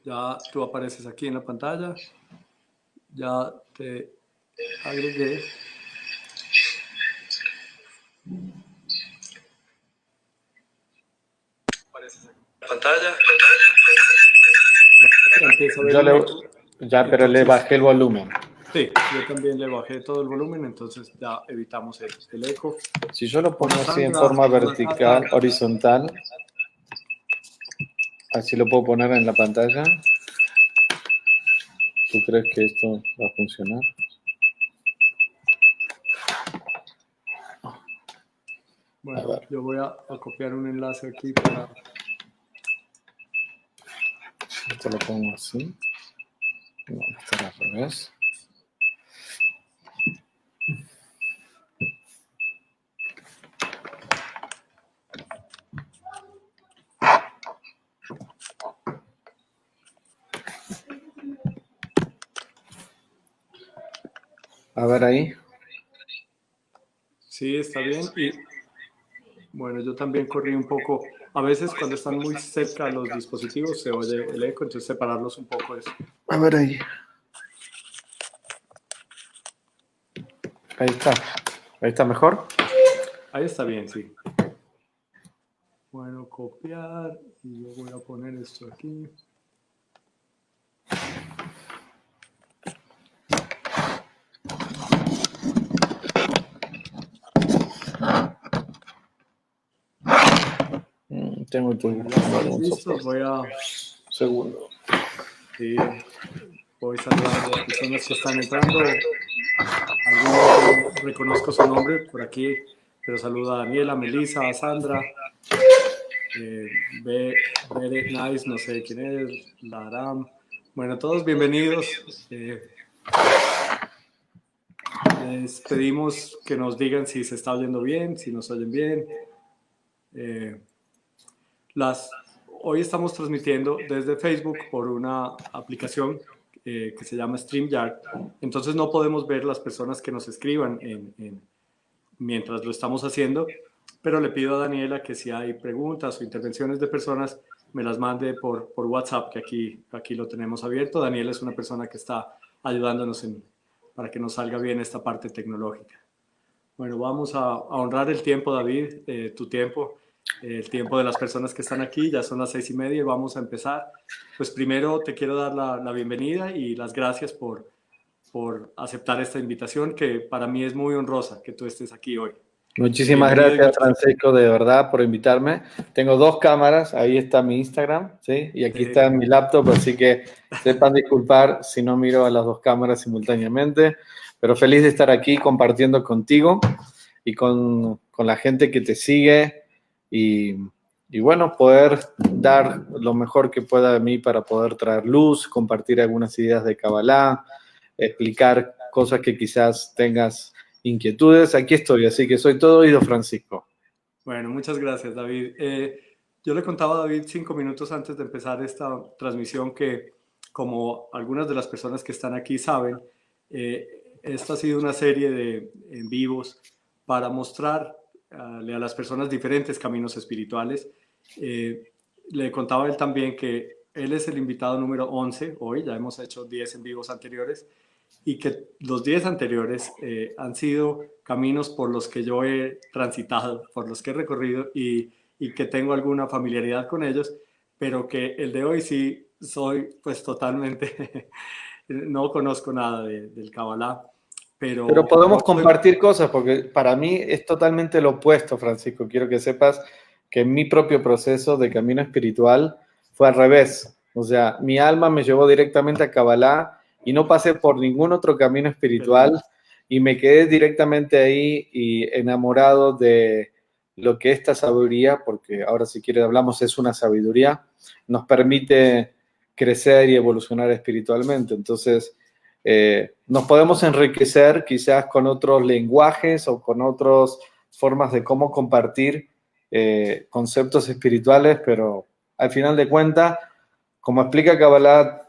Ya tú apareces aquí en la pantalla. Ya te agregué. Pantalla. Empieza a ver un eco. Pero le bajé el volumen. Sí, yo también le bajé todo el volumen, entonces ya evitamos el eco. Si yo lo pongo así en forma vertical, horizontal, así lo puedo poner en la pantalla. ¿Tú crees que esto va a funcionar? Bueno, yo voy a copiar un enlace aquí para... Esto lo pongo así. No, esto es al revés. A ver ahí. Sí, está bien. Y bueno, yo también corrí un poco. A veces cuando están muy cerca los dispositivos se oye el eco, entonces separarlos un poco es... A ver ahí. Ahí está. ¿Ahí está mejor? Ahí está bien, sí. Bueno, copiar y yo voy a poner esto aquí. Tengo que listos, voy a... Segundo. Sí, voy saludando a las personas que están entrando. Algunos reconozco su nombre por aquí, pero saluda a Daniela, Melissa, a Sandra, Beret Nice, no sé quién es, Laram. Bueno, todos bienvenidos. Les pedimos que nos digan si se está oyendo bien, si nos oyen bien. Hoy estamos transmitiendo desde Facebook por una aplicación que se llama StreamYard. Entonces no podemos ver las personas que nos escriban mientras lo estamos haciendo, pero le pido a Daniela que si hay preguntas o intervenciones de personas, me las mande por WhatsApp, que aquí lo tenemos abierto. Daniela es una persona que está ayudándonos para que nos salga bien esta parte tecnológica. Bueno, vamos a honrar el tiempo, David, tu tiempo, el tiempo de las personas que están aquí. Ya son las 6:30 y vamos a empezar. Pues primero te quiero dar la bienvenida y las gracias por aceptar esta invitación, que para mí es muy honrosa que tú estés aquí hoy. Muchísimas gracias, Francisco, de verdad, por invitarme. Tengo 2 cámaras, ahí está mi Instagram, ¿sí? Y aquí está mi laptop, así que sepan disculpar si no miro a las 2 cámaras simultáneamente, pero feliz de estar aquí compartiendo contigo y con la gente que te sigue y bueno, poder dar lo mejor que pueda de mí para poder traer luz, compartir algunas ideas de Kabbalah, explicar cosas que quizás tengas inquietudes. Aquí estoy, así que soy todo oído, Francisco. Bueno, muchas gracias, David. Yo le contaba a David 5 minutos antes de empezar esta transmisión que, como algunas de las personas que están aquí saben, esta ha sido una serie de en vivos para mostrarle a las personas diferentes caminos espirituales. Le contaba a él también que él es el invitado número 11 hoy, ya hemos hecho 10 en vivos anteriores, y que los 10 anteriores han sido caminos por los que yo he transitado, por los que he recorrido y que tengo alguna familiaridad con ellos, pero que el de hoy sí soy pues totalmente, no conozco nada del Kabbalah. Pero podemos compartir cosas, porque para mí es totalmente lo opuesto, Francisco. Quiero que sepas que mi propio proceso de camino espiritual fue al revés. O sea, mi alma me llevó directamente a Kabbalah y no pasé por ningún otro camino espiritual y me quedé directamente ahí y enamorado de lo que esta sabiduría, porque ahora si quieres hablamos, es una sabiduría, nos permite crecer y evolucionar espiritualmente. Entonces, nos podemos enriquecer quizás con otros lenguajes o con otras formas de cómo compartir conceptos espirituales, pero al final de cuentas, como explica Kabbalah,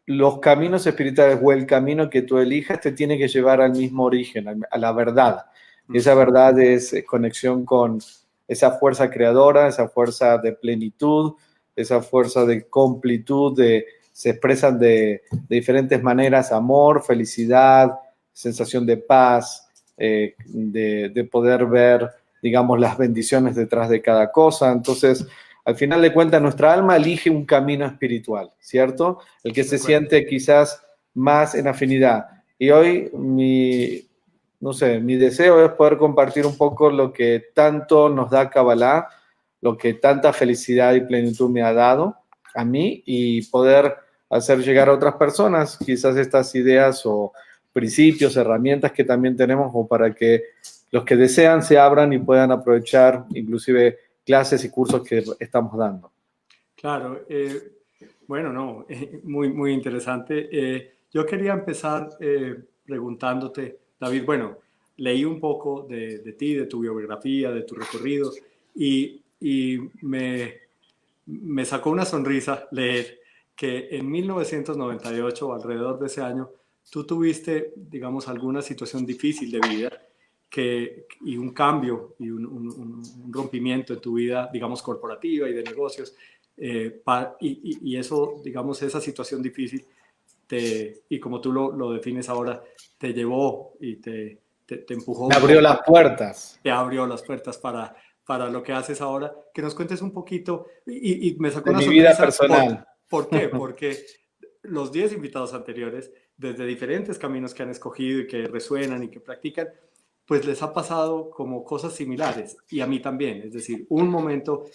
los caminos espirituales o el camino que tú elijas te tiene que llevar al mismo origen, a la verdad. Y esa verdad es conexión con esa fuerza creadora, esa fuerza de plenitud, esa fuerza de completud, de se expresan de diferentes maneras: amor, felicidad, sensación de paz, de poder ver, digamos, las bendiciones detrás de cada cosa. Entonces, al final de cuentas, nuestra alma elige un camino espiritual, ¿cierto? El que se siente quizás más en afinidad. Y hoy no sé, mi deseo es poder compartir un poco lo que tanto nos da Kabbalah, lo que tanta felicidad y plenitud me ha dado a mí, y poder hacer llegar a otras personas quizás estas ideas o principios, herramientas que también tenemos, o para que los que desean se abran y puedan aprovechar inclusive clases y cursos que estamos dando. Claro, bueno, no, muy, muy interesante. Yo quería empezar preguntándote, David, bueno, leí un poco de ti, de tu biografía, de tu recorrido, y me sacó una sonrisa leer que en 1998, alrededor de ese año, tú tuviste, digamos, alguna situación difícil de vida y un cambio y un rompimiento en tu vida, digamos, corporativa y de negocios. Y eso, digamos, esa situación difícil, y como tú lo defines ahora, te llevó y te empujó. Me abrió las puertas. Te abrió las puertas para lo que haces ahora. Que nos cuentes un poquito, y me sacó De una mi sonrisa. vida personal. ¿Por qué? Porque los 10 invitados anteriores, desde diferentes caminos que han escogido y que resuenan y que practican, pues les ha pasado como cosas similares, y a mí también, es decir, un momento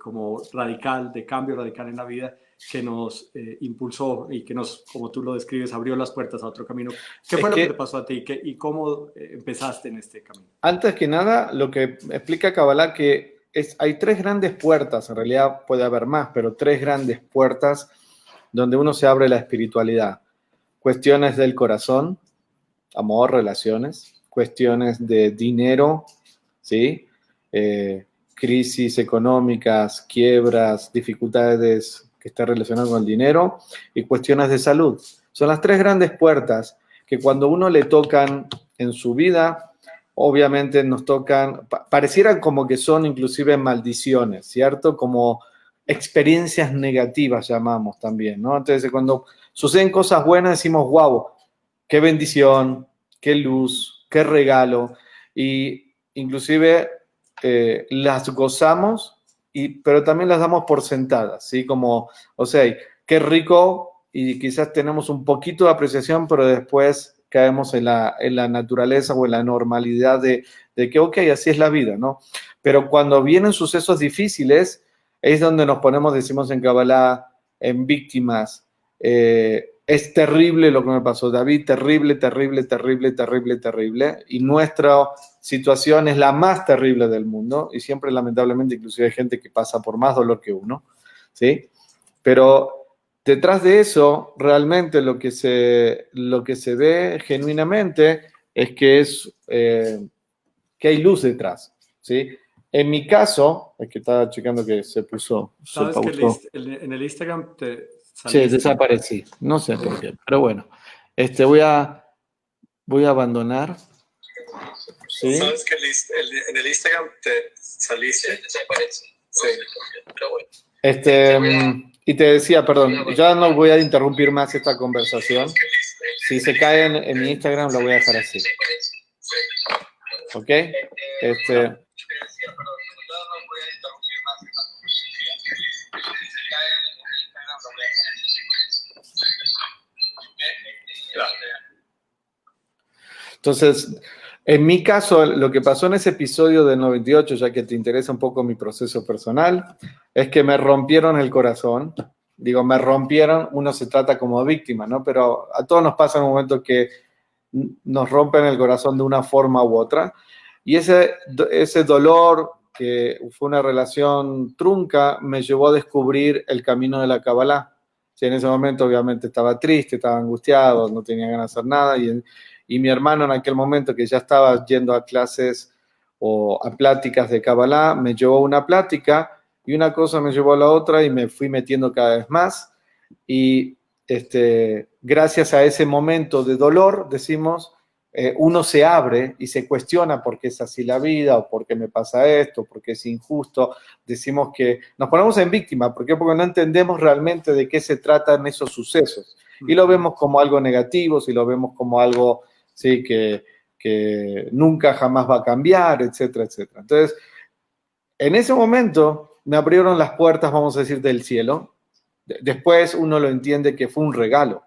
como radical, de cambio radical en la vida, que nos impulsó y que nos, como tú lo describes, abrió las puertas a otro camino. ¿Qué fue lo que te pasó a ti y cómo empezaste en este camino? Antes que nada, lo que explica Kabbalah que hay tres grandes puertas, en realidad puede haber más, pero tres grandes puertas donde uno se abre la espiritualidad. Cuestiones del corazón, amor, relaciones, cuestiones de dinero, ¿sí? Crisis económicas, quiebras, dificultades que están relacionadas con el dinero, y cuestiones de salud. Son las tres grandes puertas que cuando uno le tocan en su vida, obviamente nos tocan, parecieran como que son inclusive maldiciones, ¿cierto? Como experiencias negativas llamamos también, ¿no? Entonces, cuando suceden cosas buenas decimos, wow, qué bendición, qué luz, qué regalo, y inclusive las gozamos, pero también las damos por sentadas, ¿sí? Como, o sea, qué rico, y quizás tenemos un poquito de apreciación, pero después caemos en la naturaleza o en la normalidad de que, ok, así es la vida, ¿no? Pero cuando vienen sucesos difíciles, es donde nos ponemos, decimos en Kabbalah, en víctimas. Es terrible lo que me pasó, David, terrible, terrible, terrible, terrible, terrible. Y nuestra situación es la más terrible del mundo. Y siempre, lamentablemente, inclusive hay gente que pasa por más dolor que uno, ¿sí? Pero detrás de eso, realmente lo que se ve genuinamente es que hay luz detrás, ¿sí? En mi caso, es que estaba checando que se puso. ¿Sabes que en el Instagram te saliste? Sí, desaparecí. No sé por qué, pero bueno. Voy a abandonar. ¿Sí? ¿Sabes que en el Instagram te saliste? Sí, desaparecí. Sí, pero bueno. Y te decía, perdón, ya no voy a interrumpir más esta conversación. Si se cae en mi Instagram, lo voy a dejar así. ¿Ok? Entonces, en mi caso, lo que pasó en ese episodio del 98, ya que te interesa un poco mi proceso personal, es que me rompieron el corazón. Digo, me rompieron, uno se trata como víctima, ¿no? Pero a todos nos pasa en un momento que nos rompen el corazón de una forma u otra. Y ese dolor, que fue una relación trunca, me llevó a descubrir el camino de la Kabbalah. Sí, en ese momento obviamente estaba triste, estaba angustiado, no tenía ganas de hacer nada, y mi hermano en aquel momento, que ya estaba yendo a clases o a pláticas de Kabbalah, me llevó a una plática, y una cosa me llevó a la otra, y me fui metiendo cada vez más, y gracias a ese momento de dolor, decimos, uno se abre y se cuestiona por qué es así la vida, o por qué me pasa esto, por qué es injusto. Decimos que nos ponemos en víctima. ¿Por qué? Porque no entendemos realmente de qué se tratan esos sucesos. Y lo vemos como algo negativo, si lo vemos como algo, sí, que nunca jamás va a cambiar, etcétera, etcétera. Entonces, en ese momento me abrieron las puertas, vamos a decir, del cielo. Después uno lo entiende que fue un regalo.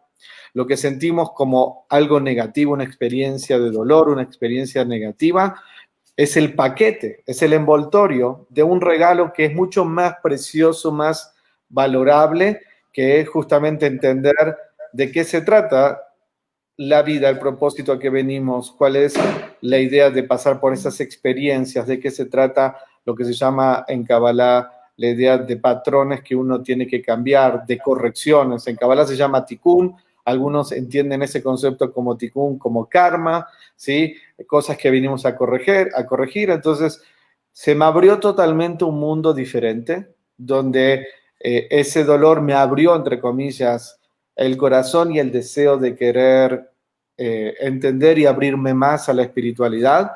Lo que sentimos como algo negativo, una experiencia de dolor, una experiencia negativa, es el paquete, es el envoltorio de un regalo que es mucho más precioso, más valorable, que es justamente entender de qué se trata la vida, el propósito a que venimos, cuál es la idea de pasar por esas experiencias, de qué se trata lo que se llama en Kabbalah la idea de patrones que uno tiene que cambiar, de correcciones. En Kabbalah se llama tikkun. Algunos entienden ese concepto como tikkun, como karma, ¿sí? Cosas que vinimos a corregir. Entonces, se me abrió totalmente un mundo diferente, donde ese dolor me abrió, entre comillas, el corazón y el deseo de querer entender y abrirme más a la espiritualidad.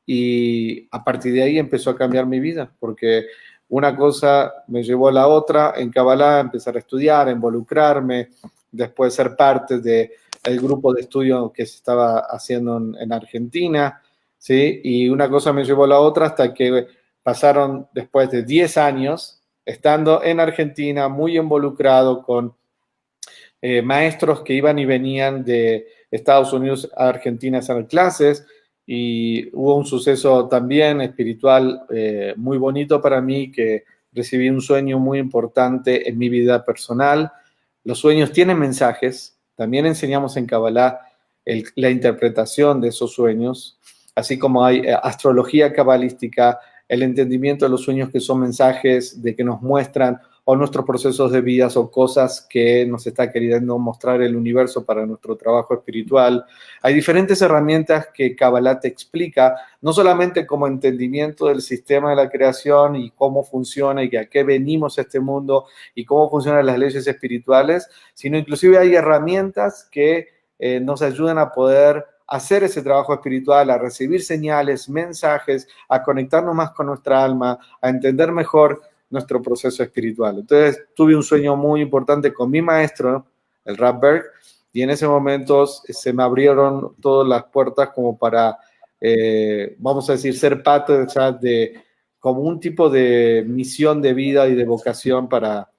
Y a partir de ahí empezó a cambiar mi vida, porque una cosa me llevó a la otra. En Kabbalah empezar a estudiar, a involucrarme, después ser parte del grupo de estudio que se estaba haciendo en Argentina, ¿sí? Y una cosa me llevó a la otra hasta que pasaron, después de 10 años, estando en Argentina, muy involucrado con maestros que iban y venían de Estados Unidos a Argentina a hacer clases, y hubo un suceso también espiritual muy bonito para mí, que recibí un sueño muy importante en mi vida personal. Los sueños tienen mensajes. También enseñamos en Kabbalah la interpretación de esos sueños, así como hay astrología cabalística, el entendimiento de los sueños que son mensajes de que nos muestran o nuestros procesos de vidas o cosas que nos está queriendo mostrar el universo para nuestro trabajo espiritual. Hay diferentes herramientas que Kabbalah te explica, no solamente como entendimiento del sistema de la creación y cómo funciona y a qué venimos a este mundo y cómo funcionan las leyes espirituales, sino inclusive hay herramientas que nos ayudan a poder hacer ese trabajo espiritual, a recibir señales, mensajes, a conectarnos más con nuestra alma, a entender mejor nuestro proceso espiritual. Entonces, tuve un sueño muy importante con mi maestro, el Rav Berg, y en ese momento se me abrieron todas las puertas como para, vamos a decir, ser parte de como un tipo de misión de vida y de vocación para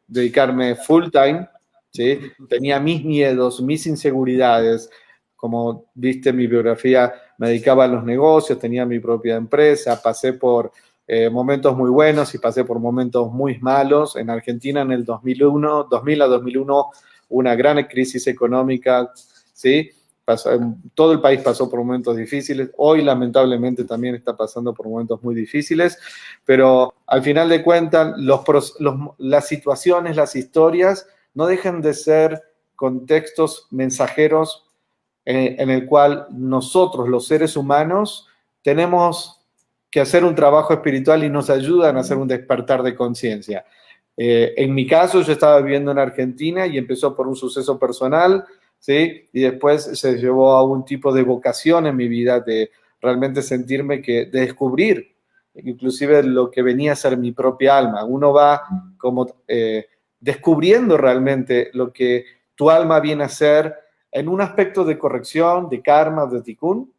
dedicarme full time, ¿sí? Tenía mis miedos, mis inseguridades. Como viste mi biografía, me dedicaba a los negocios, tenía mi propia empresa, pasé por momentos muy buenos y pasé por momentos muy malos. En Argentina en el 2000 a 2001, una gran crisis económica, ¿sí? Todo el país pasó por momentos difíciles. Hoy, lamentablemente, también está pasando por momentos muy difíciles, pero al final de cuentas, las situaciones, las historias, no dejan de ser contextos mensajeros en el cual nosotros, los seres humanos, tenemos que hacer un trabajo espiritual y nos ayudan a hacer un despertar de conciencia. En mi caso, yo estaba viviendo en Argentina y empezó por un suceso personal, ¿sí? Y después se llevó a un tipo de vocación en mi vida, de realmente sentirme de descubrir inclusive lo que venía a ser mi propia alma. Uno va como descubriendo realmente lo que tu alma viene a ser en un aspecto de corrección, de karma, de tikkun,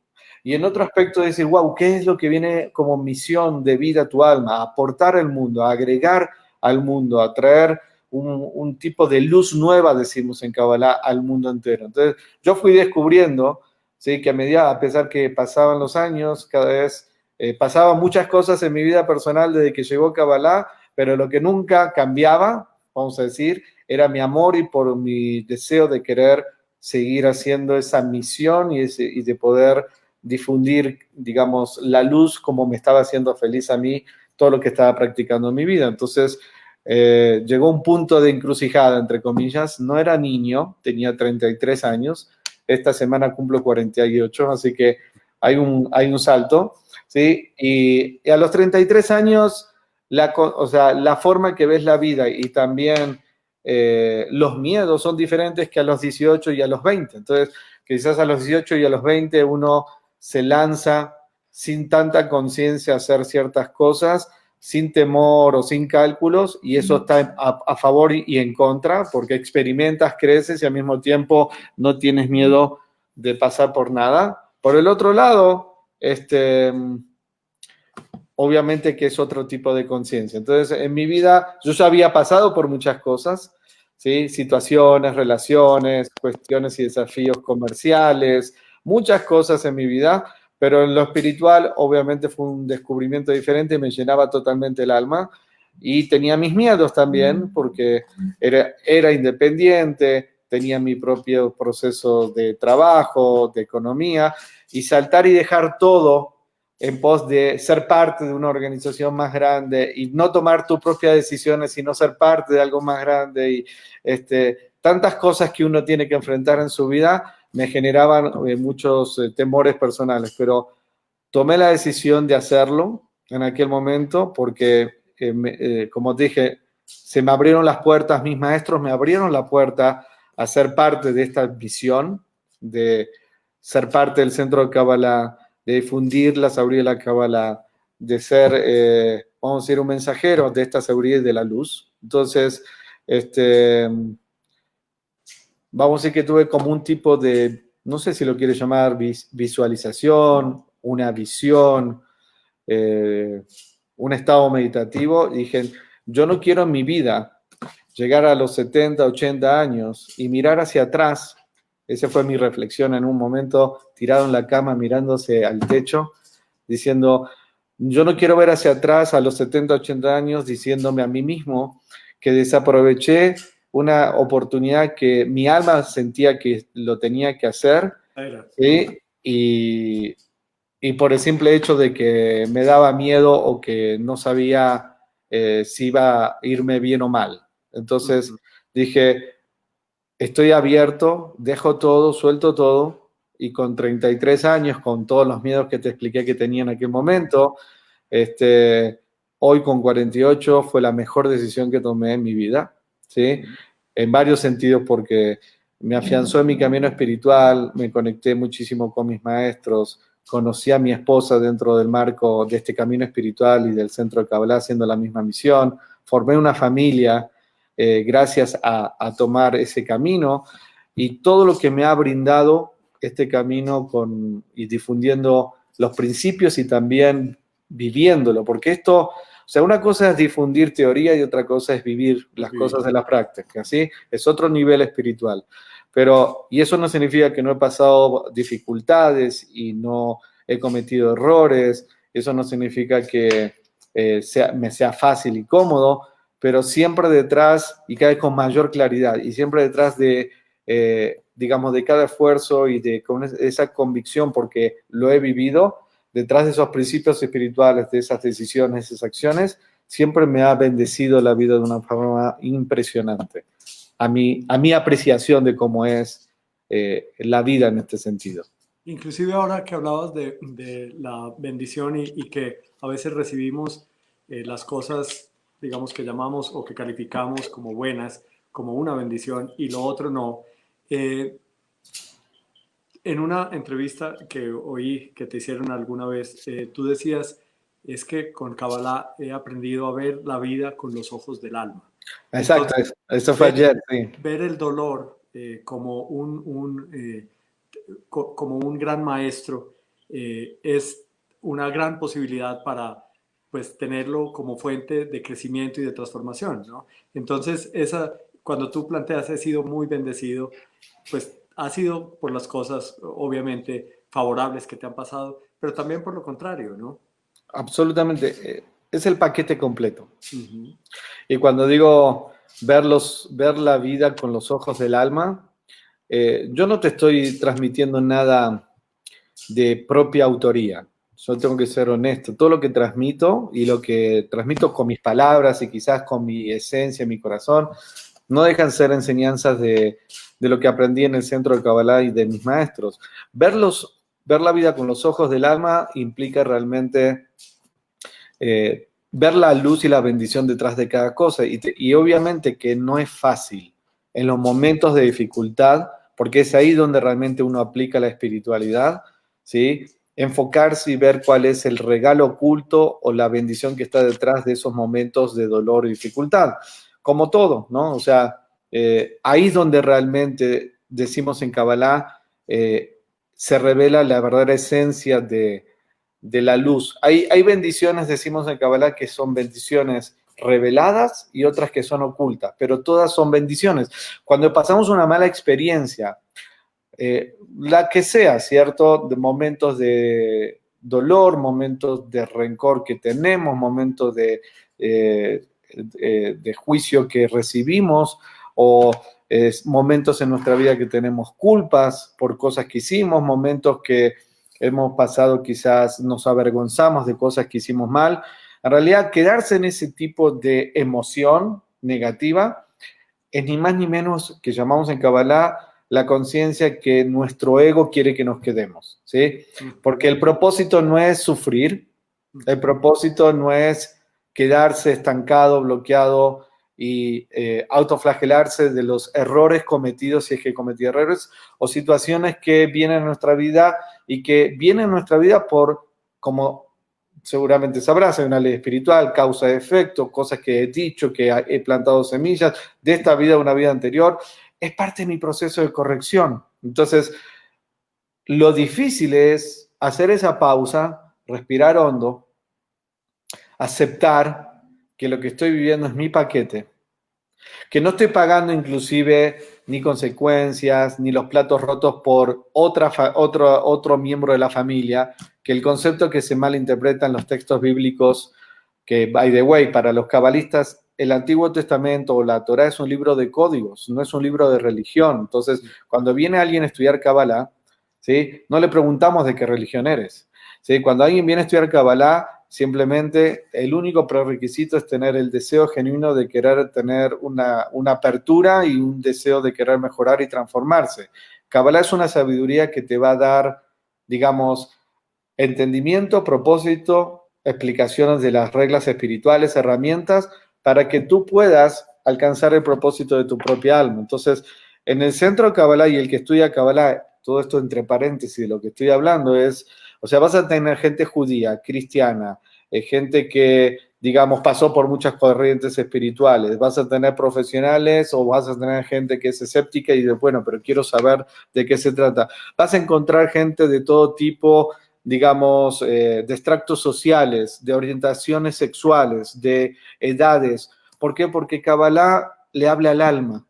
y en otro aspecto de decir, wow, ¿qué es lo que viene como misión de vida a tu alma? A aportar al mundo, a agregar al mundo, a traer un tipo de luz nueva, decimos en Kabbalah, al mundo entero. Entonces, yo fui descubriendo, ¿sí? Que a medida, a pesar que pasaban los años, cada vez pasaban muchas cosas en mi vida personal desde que llegó Kabbalah, pero lo que nunca cambiaba, vamos a decir, era mi amor y por mi deseo de querer seguir haciendo esa misión y de poder difundir, digamos, la luz como me estaba haciendo feliz a mí todo lo que estaba practicando en mi vida. Entonces, llegó un punto de encrucijada, entre comillas. No era niño, tenía 33 años. Esta semana cumplo 48, así que hay un salto, ¿sí? Y a los 33 años, la forma que ves la vida y también los miedos son diferentes que a los 18 y a los 20. Entonces, quizás a los 18 y a los 20 uno se lanza sin tanta conciencia a hacer ciertas cosas, sin temor o sin cálculos, y eso está a favor y en contra, porque experimentas, creces y al mismo tiempo no tienes miedo de pasar por nada. Por el otro lado, obviamente que es otro tipo de conciencia. Entonces, en mi vida, yo ya había pasado por muchas cosas, ¿sí? Situaciones, relaciones, cuestiones y desafíos comerciales, muchas cosas en mi vida, pero en lo espiritual, obviamente, fue un descubrimiento diferente, me llenaba totalmente el alma y tenía mis miedos también, porque era independiente, tenía mi propio proceso de trabajo, de economía, y saltar y dejar todo en pos de ser parte de una organización más grande y no tomar tus propias decisiones, sino ser parte de algo más grande y tantas cosas que uno tiene que enfrentar en su vida me generaban muchos temores personales, pero tomé la decisión de hacerlo en aquel momento porque, como te dije, se me abrieron las puertas, mis maestros me abrieron la puerta a ser parte de esta visión, de ser parte del Centro de Kabbalah, de difundir la sabiduría de la Kabbalah, de ser, vamos a decir, un mensajero de esta sabiduría y de la luz. Entonces, vamos a decir que tuve como un tipo de, no sé si lo quieres llamar visualización, una visión, un estado meditativo. Y dije, yo no quiero en mi vida llegar a los 70, 80 años y mirar hacia atrás. Esa fue mi reflexión en un momento, tirado en la cama, mirándose al techo, diciendo, yo no quiero ver hacia atrás a los 70, 80 años diciéndome a mí mismo que desaproveché una oportunidad que mi alma sentía que lo tenía que hacer, ¿sí? Y por el simple hecho de que me daba miedo o que no sabía si iba a irme bien o mal. Entonces dije, estoy abierto, dejo todo, suelto todo, y con 33 años, con todos los miedos que te expliqué que tenía en aquel momento, hoy con 48 fue la mejor decisión que tomé en mi vida, ¿sí? En varios sentidos, porque me afianzó en mi camino espiritual, me conecté muchísimo con mis maestros, conocí a mi esposa dentro del marco de este camino espiritual y del Centro de Kabbalah haciendo la misma misión, formé una familia gracias a tomar ese camino, y todo lo que me ha brindado este camino y difundiendo los principios y también viviéndolo, porque esto, o sea, una cosa es difundir teoría y otra cosa es vivir las cosas de la práctica, ¿sí? Es otro nivel espiritual. Y eso no significa que no he pasado dificultades y no he cometido errores, eso no significa que me sea fácil y cómodo, pero siempre detrás, y cada vez con mayor claridad, y siempre detrás de, digamos, de cada esfuerzo y con esa convicción, porque lo he vivido, detrás de esos principios espirituales, de esas decisiones, esas acciones, siempre me ha bendecido la vida de una forma impresionante. A mi apreciación de cómo es la vida en este sentido. Inclusive ahora que hablabas de la bendición y que a veces recibimos las cosas, digamos, que llamamos o que calificamos como buenas, como una bendición, y lo otro no. En una entrevista que oí que te hicieron alguna vez, tú decías, es que con Kabbalah he aprendido a ver la vida con los ojos del alma. Exacto, entonces, eso fue ayer, sí. Ver el dolor como como un gran maestro es una gran posibilidad para, pues, tenerlo como fuente de crecimiento y de transformación, ¿no? Entonces, cuando tú planteas, he sido muy bendecido, pues ha sido por las cosas, obviamente, favorables que te han pasado, pero también por lo contrario, ¿no? Absolutamente. Es el paquete completo. Y cuando digo ver la vida con los ojos del alma, yo no te estoy transmitiendo nada de propia autoría. Yo tengo que ser honesto. Todo lo que transmito y lo que transmito con mis palabras y quizás con mi esencia, mi corazón, no dejan ser enseñanzas de lo que aprendí en el Centro de Kabbalah y de mis maestros. Ver la vida con los ojos del alma implica realmente ver la luz y la bendición detrás de cada cosa. Y obviamente que no es fácil en los momentos de dificultad, porque es ahí donde realmente uno aplica la espiritualidad, ¿sí? Enfocarse y ver cuál es el regalo oculto o la bendición que está detrás de esos momentos de dolor y dificultad. Como todo, ¿no? O sea, ahí es donde realmente decimos en Kabbalah, se revela la verdadera esencia de la luz. Hay bendiciones, decimos en Kabbalah, que son bendiciones reveladas y otras que son ocultas, pero todas son bendiciones. Cuando pasamos una mala experiencia, la que sea, ¿cierto? De momentos de dolor, momentos de rencor que tenemos, momentos de juicio que recibimos, o momentos en nuestra vida que tenemos culpas por cosas que hicimos, momentos que hemos pasado, quizás nos avergonzamos de cosas que hicimos mal. En realidad, quedarse en ese tipo de emoción negativa es ni más ni menos que llamamos en Kabbalah la conciencia que nuestro ego quiere que nos quedemos, ¿sí? Porque el propósito no es sufrir, el propósito no es quedarse estancado, bloqueado y autoflagelarse de los errores cometidos, si es que cometí errores, o situaciones que vienen a nuestra vida y que vienen a nuestra vida por, como seguramente sabrás, hay una ley espiritual, causa-efecto, cosas que he dicho, que he plantado semillas de esta vida a una vida anterior, es parte de mi proceso de corrección. Entonces, lo difícil es hacer esa pausa, respirar hondo, aceptar que lo que estoy viviendo es mi paquete, que no estoy pagando inclusive ni consecuencias, ni los platos rotos por otro miembro de la familia, que el concepto que se malinterpreta en los textos bíblicos, que, by the way, para los cabalistas, el Antiguo Testamento o la Torá es un libro de códigos, no es un libro de religión. Entonces, cuando viene alguien a estudiar Kabbalah, ¿sí? No le preguntamos de qué religión eres, ¿sí? Cuando alguien viene a estudiar Kabbalah, simplemente el único prerequisito es tener el deseo genuino de querer tener una apertura y un deseo de querer mejorar y transformarse. Kabbalah es una sabiduría que te va a dar, digamos, entendimiento, propósito, explicaciones de las reglas espirituales, herramientas para que tú puedas alcanzar el propósito de tu propia alma. Entonces, en el centro de Kabbalah y el que estudia Kabbalah, todo esto entre paréntesis de lo que estoy hablando es, o sea, vas a tener gente judía, cristiana, gente que, digamos, pasó por muchas corrientes espirituales, vas a tener profesionales o vas a tener gente que es escéptica y dice, bueno, pero quiero saber de qué se trata. Vas a encontrar gente de todo tipo, digamos, de extractos sociales, de orientaciones sexuales, de edades. ¿Por qué? Porque Kabbalah le habla al alma.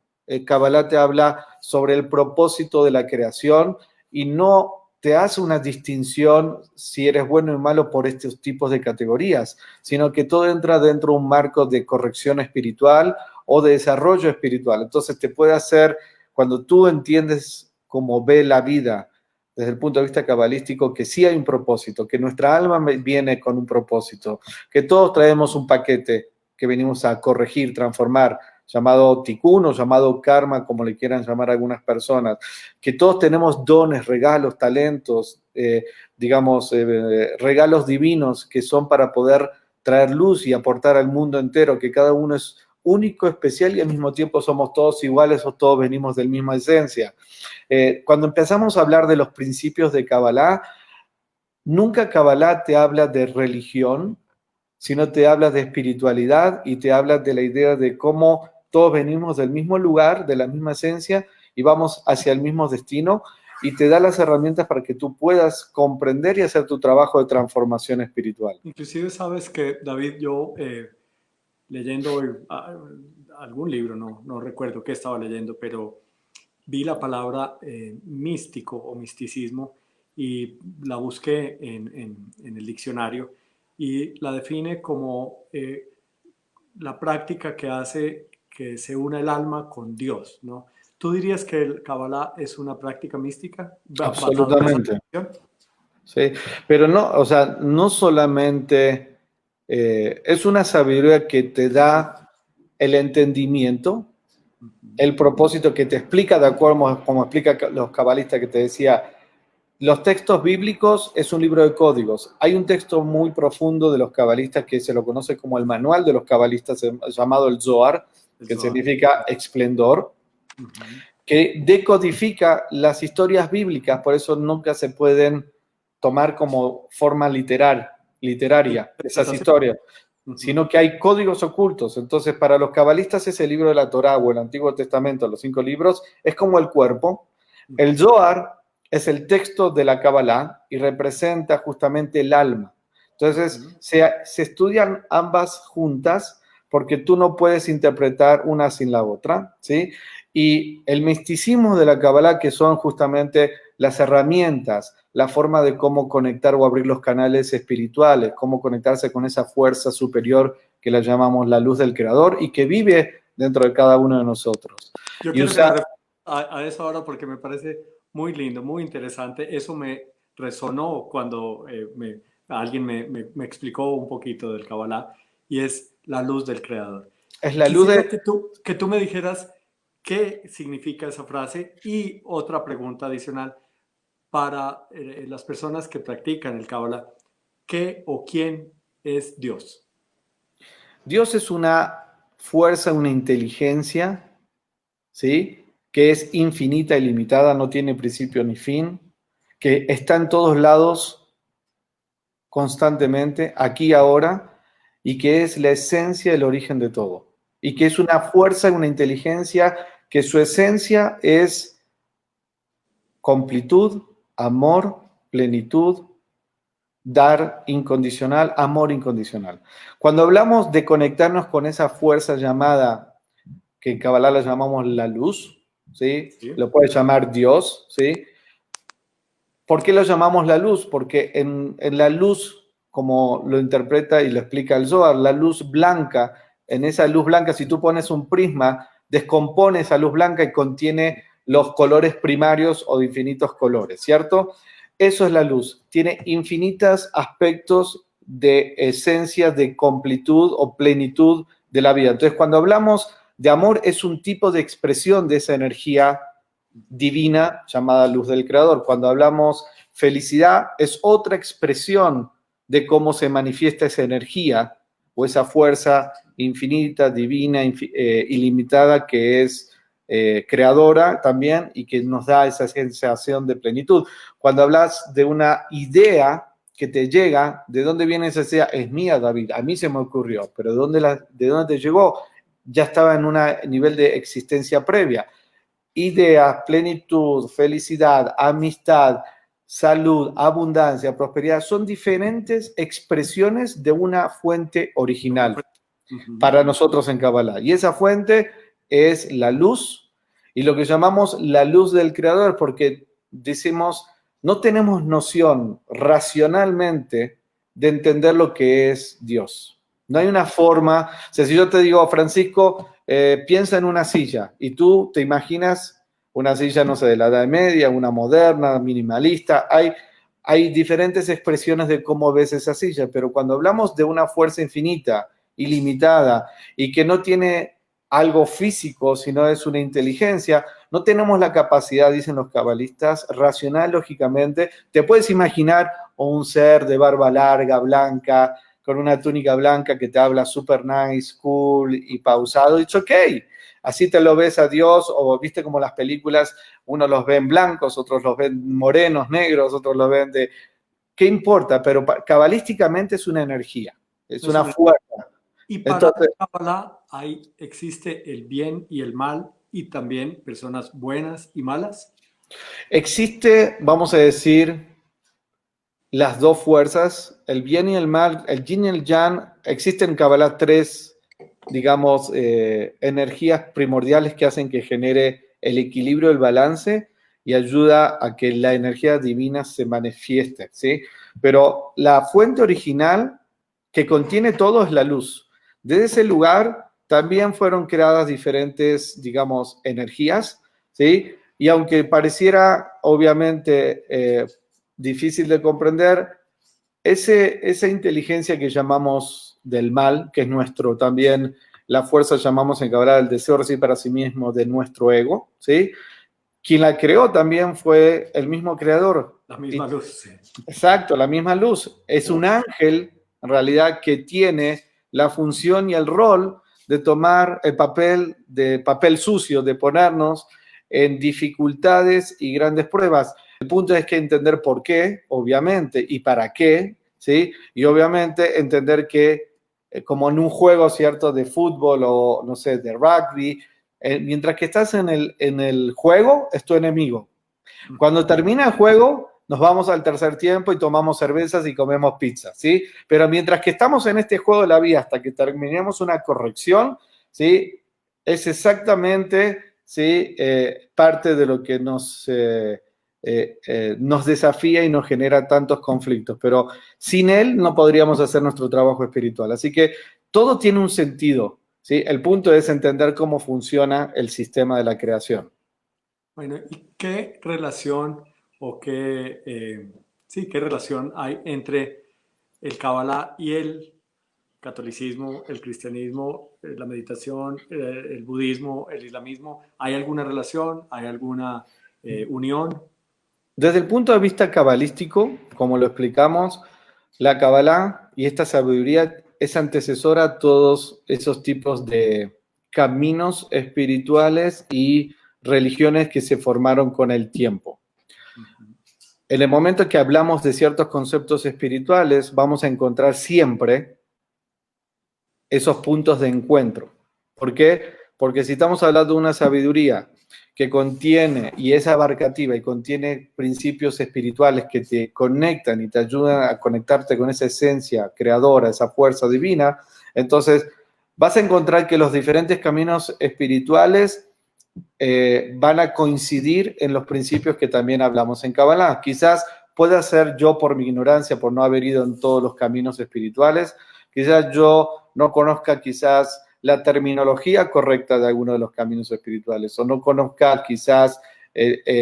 Kabbalah te habla sobre el propósito de la creación y no te hace una distinción si eres bueno y malo por estos tipos de categorías, sino que todo entra dentro de un marco de corrección espiritual o de desarrollo espiritual. Entonces te puede hacer, cuando tú entiendes cómo ve la vida desde el punto de vista cabalístico, que sí hay un propósito, que nuestra alma viene con un propósito, que todos traemos un paquete que venimos a corregir, transformar, llamado tikkun o llamado karma, como le quieran llamar algunas personas, que todos tenemos dones, regalos, talentos, digamos, regalos divinos que son para poder traer luz y aportar al mundo entero, que cada uno es único, especial y al mismo tiempo somos todos iguales o todos venimos de la misma esencia. Cuando empezamos a hablar de los principios de Kabbalah, nunca Kabbalah te habla de religión, sino te habla de espiritualidad y te habla de la idea de cómo todos venimos del mismo lugar, de la misma esencia y vamos hacia el mismo destino y te da las herramientas para que tú puedas comprender y hacer tu trabajo de transformación espiritual. Inclusive sabes que, David, yo leyendo hoy, algún libro, no recuerdo qué estaba leyendo, pero vi la palabra místico o misticismo y la busqué en el diccionario y la define como la práctica que hace que se una el alma con Dios, ¿no? ¿Tú dirías que el Kabbalah es una práctica mística? Absolutamente. Sí, pero no, o sea, no solamente es una sabiduría que te da el entendimiento, el propósito que te explica, de acuerdo como explica los cabalistas que te decía, los textos bíblicos es un libro de códigos. Hay un texto muy profundo de los cabalistas que se lo conoce como el manual de los cabalistas, llamado el Zohar, que significa esplendor, que decodifica las historias bíblicas, por eso nunca se pueden tomar como forma literaria esas historias, sino que hay códigos ocultos. Entonces, para los cabalistas ese libro de la Torá o el Antiguo Testamento, los 5 libros, es como el cuerpo. El Zohar es el texto de la Kabbalah y representa justamente el alma. Entonces, se estudian ambas juntas porque tú no puedes interpretar una sin la otra, ¿sí? Y el misticismo de la Kabbalah, que son justamente las herramientas, la forma de cómo conectar o abrir los canales espirituales, cómo conectarse con esa fuerza superior que la llamamos la luz del Creador y que vive dentro de cada uno de nosotros. Yo quiero que me refiera a eso ahora porque me parece muy lindo, muy interesante. Eso me resonó cuando alguien me explicó un poquito del Kabbalah, y es la luz del Creador. Es la luz de... que tú me dijeras qué significa esa frase, y otra pregunta adicional para las personas que practican el Kabbalah: ¿qué o quién es Dios? Dios es una fuerza, una inteligencia, ¿sí? Que es infinita y limitada, no tiene principio ni fin, que está en todos lados constantemente, aquí ahora, y que es la esencia, el origen de todo. Y que es una fuerza, una inteligencia, que su esencia es completud, amor, plenitud, dar incondicional, amor incondicional. Cuando hablamos de conectarnos con esa fuerza llamada, que en Kabbalah la llamamos la luz, ¿sí? Sí. Lo puedes llamar Dios, ¿sí? ¿Por qué lo llamamos la luz? Porque en la luz, como lo interpreta y lo explica el Zohar, la luz blanca, en esa luz blanca, si tú pones un prisma, descompone esa luz blanca y contiene los colores primarios o de infinitos colores, ¿cierto? Eso es la luz. Tiene infinitos aspectos de esencia, de completud o plenitud de la vida. Entonces, cuando hablamos de amor, es un tipo de expresión de esa energía divina llamada luz del Creador. Cuando hablamos felicidad, es otra expresión de cómo se manifiesta esa energía o esa fuerza infinita, divina, ilimitada, que es creadora también y que nos da esa sensación de plenitud. Cuando hablas de una idea que te llega, ¿de dónde viene esa idea? Es mía, David, a mí se me ocurrió, pero ¿de dónde te llegó? Ya estaba en un nivel de existencia previa. Idea, plenitud, felicidad, amistad, salud, abundancia, prosperidad, son diferentes expresiones de una fuente original para nosotros en Kabbalah. Y esa fuente es la luz, y lo que llamamos la luz del Creador, porque decimos, no tenemos noción racionalmente de entender lo que es Dios. No hay una forma, o sea, si yo te digo, Francisco, piensa en una silla, y tú te imaginas una silla, no sé, de la Edad Media, una moderna, minimalista, hay diferentes expresiones de cómo ves esa silla, pero cuando hablamos de una fuerza infinita, ilimitada, y que no tiene algo físico, sino es una inteligencia, no tenemos la capacidad, dicen los cabalistas, racional, lógicamente. Te puedes imaginar un ser de barba larga, blanca, con una túnica blanca que te habla super nice, cool y pausado. It's okay. Así te lo ves a Dios, o viste como las películas, unos los ven blancos, otros los ven morenos, negros, otros los ven de... ¿Qué importa? Pero cabalísticamente es una energía, es una fuerza. Y para Kabbalah existe el bien y el mal, y también personas buenas y malas. Existe, vamos a decir, las dos fuerzas, el bien y el mal, el yin y el yang. Existen en Kabbalah 3, digamos, energías primordiales que hacen que genere el equilibrio, el balance, y ayuda a que la energía divina se manifieste, ¿sí? Pero la fuente original que contiene todo es la luz. Desde ese lugar también fueron creadas diferentes, digamos, energías, ¿sí? Y aunque pareciera, obviamente, difícil de comprender, esa inteligencia que llamamos del mal, que es nuestro también, la fuerza llamamos en Kabbalah el deseo de recibir para sí mismo de nuestro ego, ¿sí? Quien la creó también fue el mismo creador. La misma luz. Sí. Exacto, la misma luz. Es un ángel, en realidad, que tiene la función y el rol de tomar el papel sucio, de ponernos en dificultades y grandes pruebas. El punto es que entender por qué, obviamente, y para qué, ¿sí? Y obviamente entender que, como en un juego, ¿cierto?, de fútbol o, no sé, de rugby, mientras que estás en el juego, es tu enemigo. Cuando termina el juego, nos vamos al tercer tiempo y tomamos cervezas y comemos pizza, ¿sí? Pero mientras que estamos en este juego de la vida hasta que terminemos una corrección, ¿sí? Es exactamente, ¿sí? Parte de lo que nos desafía y nos genera tantos conflictos. Pero sin él no podríamos hacer nuestro trabajo espiritual. Así que todo tiene un sentido, ¿sí? El punto es entender cómo funciona el sistema de la creación. Bueno, ¿y qué relación o sí, qué relación hay entre el Kabbalah y el catolicismo, el cristianismo, la meditación, el budismo, el islamismo? ¿Hay alguna relación? ¿Hay alguna unión? Desde el punto de vista cabalístico, como lo explicamos, la Kabbalah y esta sabiduría es antecesora a todos esos tipos de caminos espirituales y religiones que se formaron con el tiempo. En el momento que hablamos de ciertos conceptos espirituales, vamos a encontrar siempre esos puntos de encuentro. ¿Por qué? Porque si estamos hablando de una sabiduría que contiene y es abarcativa y contiene principios espirituales que te conectan y te ayudan a conectarte con esa esencia creadora, esa fuerza divina, entonces vas a encontrar que los diferentes caminos espirituales van a coincidir en los principios que también hablamos en Kabbalah. Quizás pueda ser yo por mi ignorancia, por no haber ido en todos los caminos espirituales, quizás yo no conozca quizás la terminología correcta de alguno de los caminos espirituales o no conozca quizás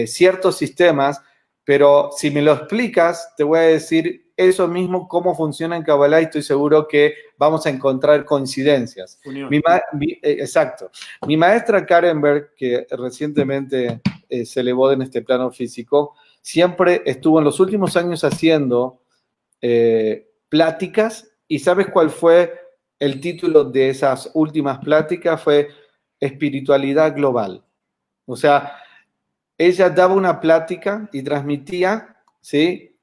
ciertos sistemas, pero si me lo explicas, te voy a decir eso mismo, cómo funciona en Kabbalah y estoy seguro que vamos a encontrar coincidencias. Exacto. Mi maestra Karen Berg, que recientemente se elevó en este plano físico, siempre estuvo en los últimos años haciendo pláticas. ¿Y sabes cuál fue el título de esas últimas pláticas? Fue Espiritualidad Global. O sea, ella daba una plática y transmitía, ¿sí?,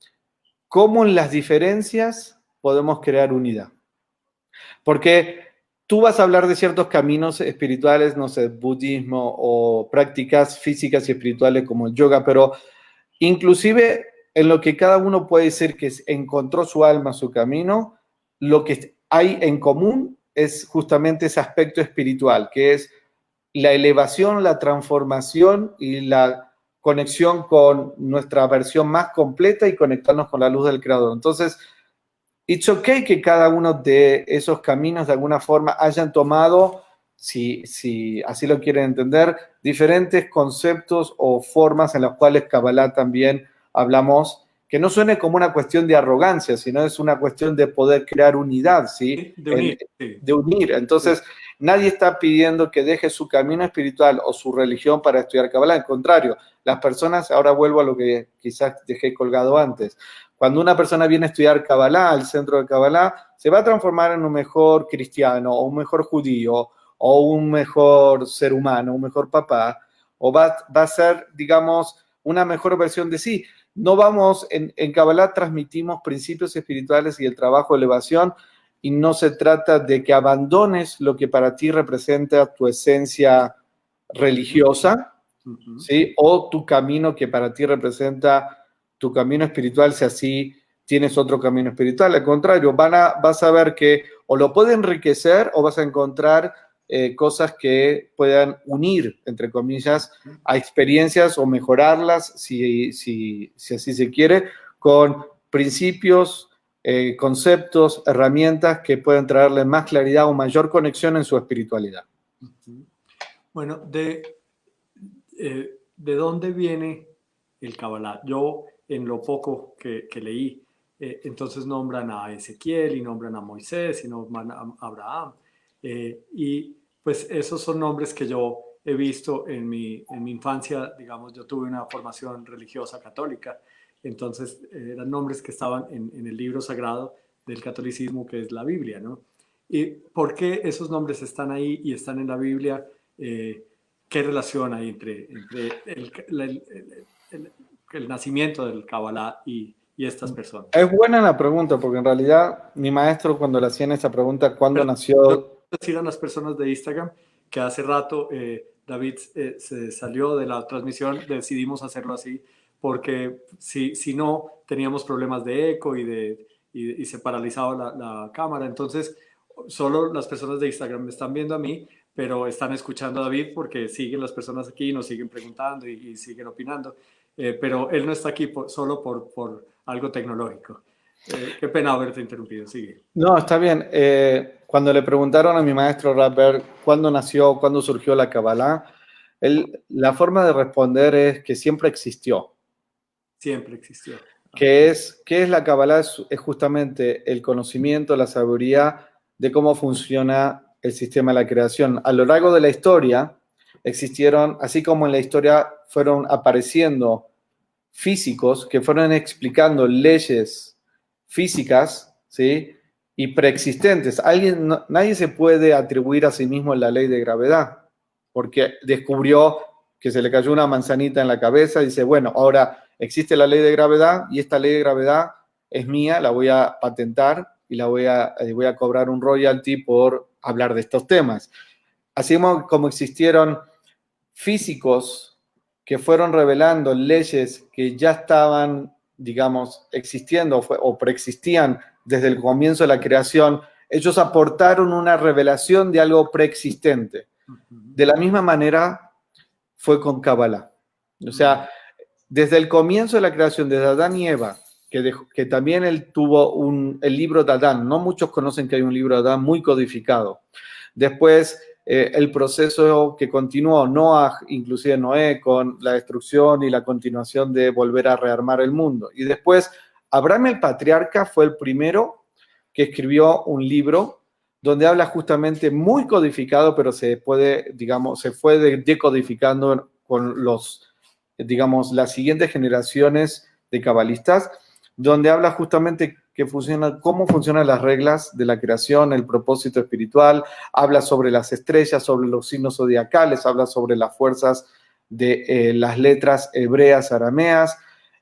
cómo en las diferencias podemos crear unidad. Porque tú vas a hablar de ciertos caminos espirituales, no sé, budismo o prácticas físicas y espirituales como el yoga, pero inclusive en lo que cada uno puede decir que encontró su alma, su camino, lo que hay en común es justamente ese aspecto espiritual, que es la elevación, la transformación y la conexión con nuestra versión más completa y conectarnos con la luz del Creador. Entonces, it's okay que cada uno de esos caminos de alguna forma hayan tomado, si así lo quieren entender, diferentes conceptos o formas en las cuales Kabbalah también hablamos, que no suene como una cuestión de arrogancia, sino es una cuestión de poder crear unidad, ¿sí? De unir. Sí. De unir. Entonces, sí, nadie está pidiendo que deje su camino espiritual o su religión para estudiar Kabbalah. Al contrario, las personas, ahora vuelvo a lo que quizás dejé colgado antes, cuando una persona viene a estudiar Kabbalah, al centro de Kabbalah, se va a transformar en un mejor cristiano o un mejor judío o un mejor ser humano, un mejor papá, o va a ser, digamos, una mejor versión de sí. No vamos, en Kabbalah transmitimos principios espirituales y el trabajo de elevación, y no se trata de que abandones lo que para ti representa tu esencia religiosa, ¿sí? O tu camino que para ti representa tu camino espiritual, si así tienes otro camino espiritual. Al contrario, vas a ver que o lo puede enriquecer o vas a encontrar cosas que puedan unir, entre comillas, a experiencias o mejorarlas, si así se quiere, con principios, conceptos, herramientas que pueden traerle más claridad o mayor conexión en su espiritualidad. Bueno, ¿de dónde viene el Kabbalah? Yo, en lo poco que leí, entonces nombran a Ezequiel y nombran a Moisés y nombran a Abraham. Y pues esos son nombres que yo he visto en mi infancia. Digamos, yo tuve una formación religiosa católica, entonces eran nombres que estaban en el libro sagrado del catolicismo, que es la Biblia, ¿no? ¿Y por qué esos nombres están ahí y están en la Biblia? ¿Qué qué relación hay entre el nacimiento del Kabbalah y estas personas. Es buena la pregunta, porque en realidad mi maestro cuando le hacían esa pregunta, ¿cuándo Pero nació? decir a las personas de Instagram que hace rato David se salió de la transmisión, decidimos hacerlo así, porque si no, teníamos problemas de eco y se paralizaba la cámara. Entonces, solo las personas de Instagram me están viendo a mí, pero están escuchando a David porque siguen las personas aquí, nos siguen preguntando y siguen opinando. Pero él no está aquí solo por algo tecnológico. Qué pena haberte interrumpido, sigue. No, está bien. Cuando le preguntaron a mi maestro Radberg cuándo nació, cuándo surgió la Kabbalah, la forma de responder es que siempre existió. Siempre existió. ¿Qué es la Kabbalah? Es justamente el conocimiento, la sabiduría de cómo funciona el sistema de la creación. A lo largo de la historia existieron, así como en la historia fueron apareciendo físicos que fueron explicando leyes físicas, ¿sí? Y preexistentes. Nadie se puede atribuir a sí mismo la ley de gravedad, porque descubrió que se le cayó una manzanita en la cabeza y dice, bueno, ahora existe la ley de gravedad y esta ley de gravedad es mía, la voy a patentar y voy a cobrar un royalty por hablar de estos temas. Así como existieron físicos que fueron revelando leyes que ya estaban, digamos, existiendo o preexistían desde el comienzo de la creación, ellos aportaron una revelación de algo preexistente. De la misma manera fue con Kabbalah. O sea, desde el comienzo de la creación, desde Adán y Eva, que también él tuvo el libro de Adán. No muchos conocen que hay un libro de Adán muy codificado. Después, el proceso que continuó Noah, inclusive Noé, con la destrucción y la continuación de volver a rearmar el mundo. Y después, Abraham el patriarca fue el primero que escribió un libro donde habla justamente muy codificado, pero se fue decodificando con las siguientes generaciones de cabalistas, donde habla justamente cómo funcionan las reglas de la creación, el propósito espiritual, habla sobre las estrellas, sobre los signos zodiacales, habla sobre las fuerzas de las letras hebreas, arameas,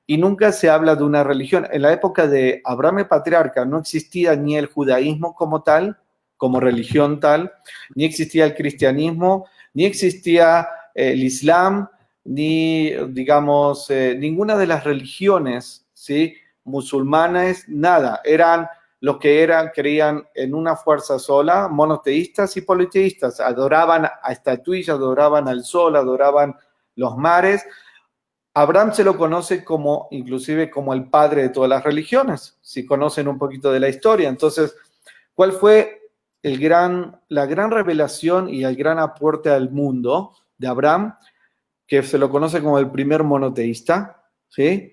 y nunca se habla de una religión. En la época de Abraham el patriarca no existía ni el judaísmo como tal, como religión tal, ni existía el cristianismo, ni existía el islam, ni, digamos, ninguna de las religiones, ¿sí?, musulmanes, nada. Eran los que creían en una fuerza sola, monoteístas y politeístas. Adoraban a estatuillas, adoraban al sol, adoraban los mares. Abraham se lo conoce inclusive como el padre de todas las religiones, si conocen un poquito de la historia. Entonces, ¿cuál fue la gran revelación y el gran aporte al mundo de Abraham? Que se lo conoce como el primer monoteísta, ¿sí?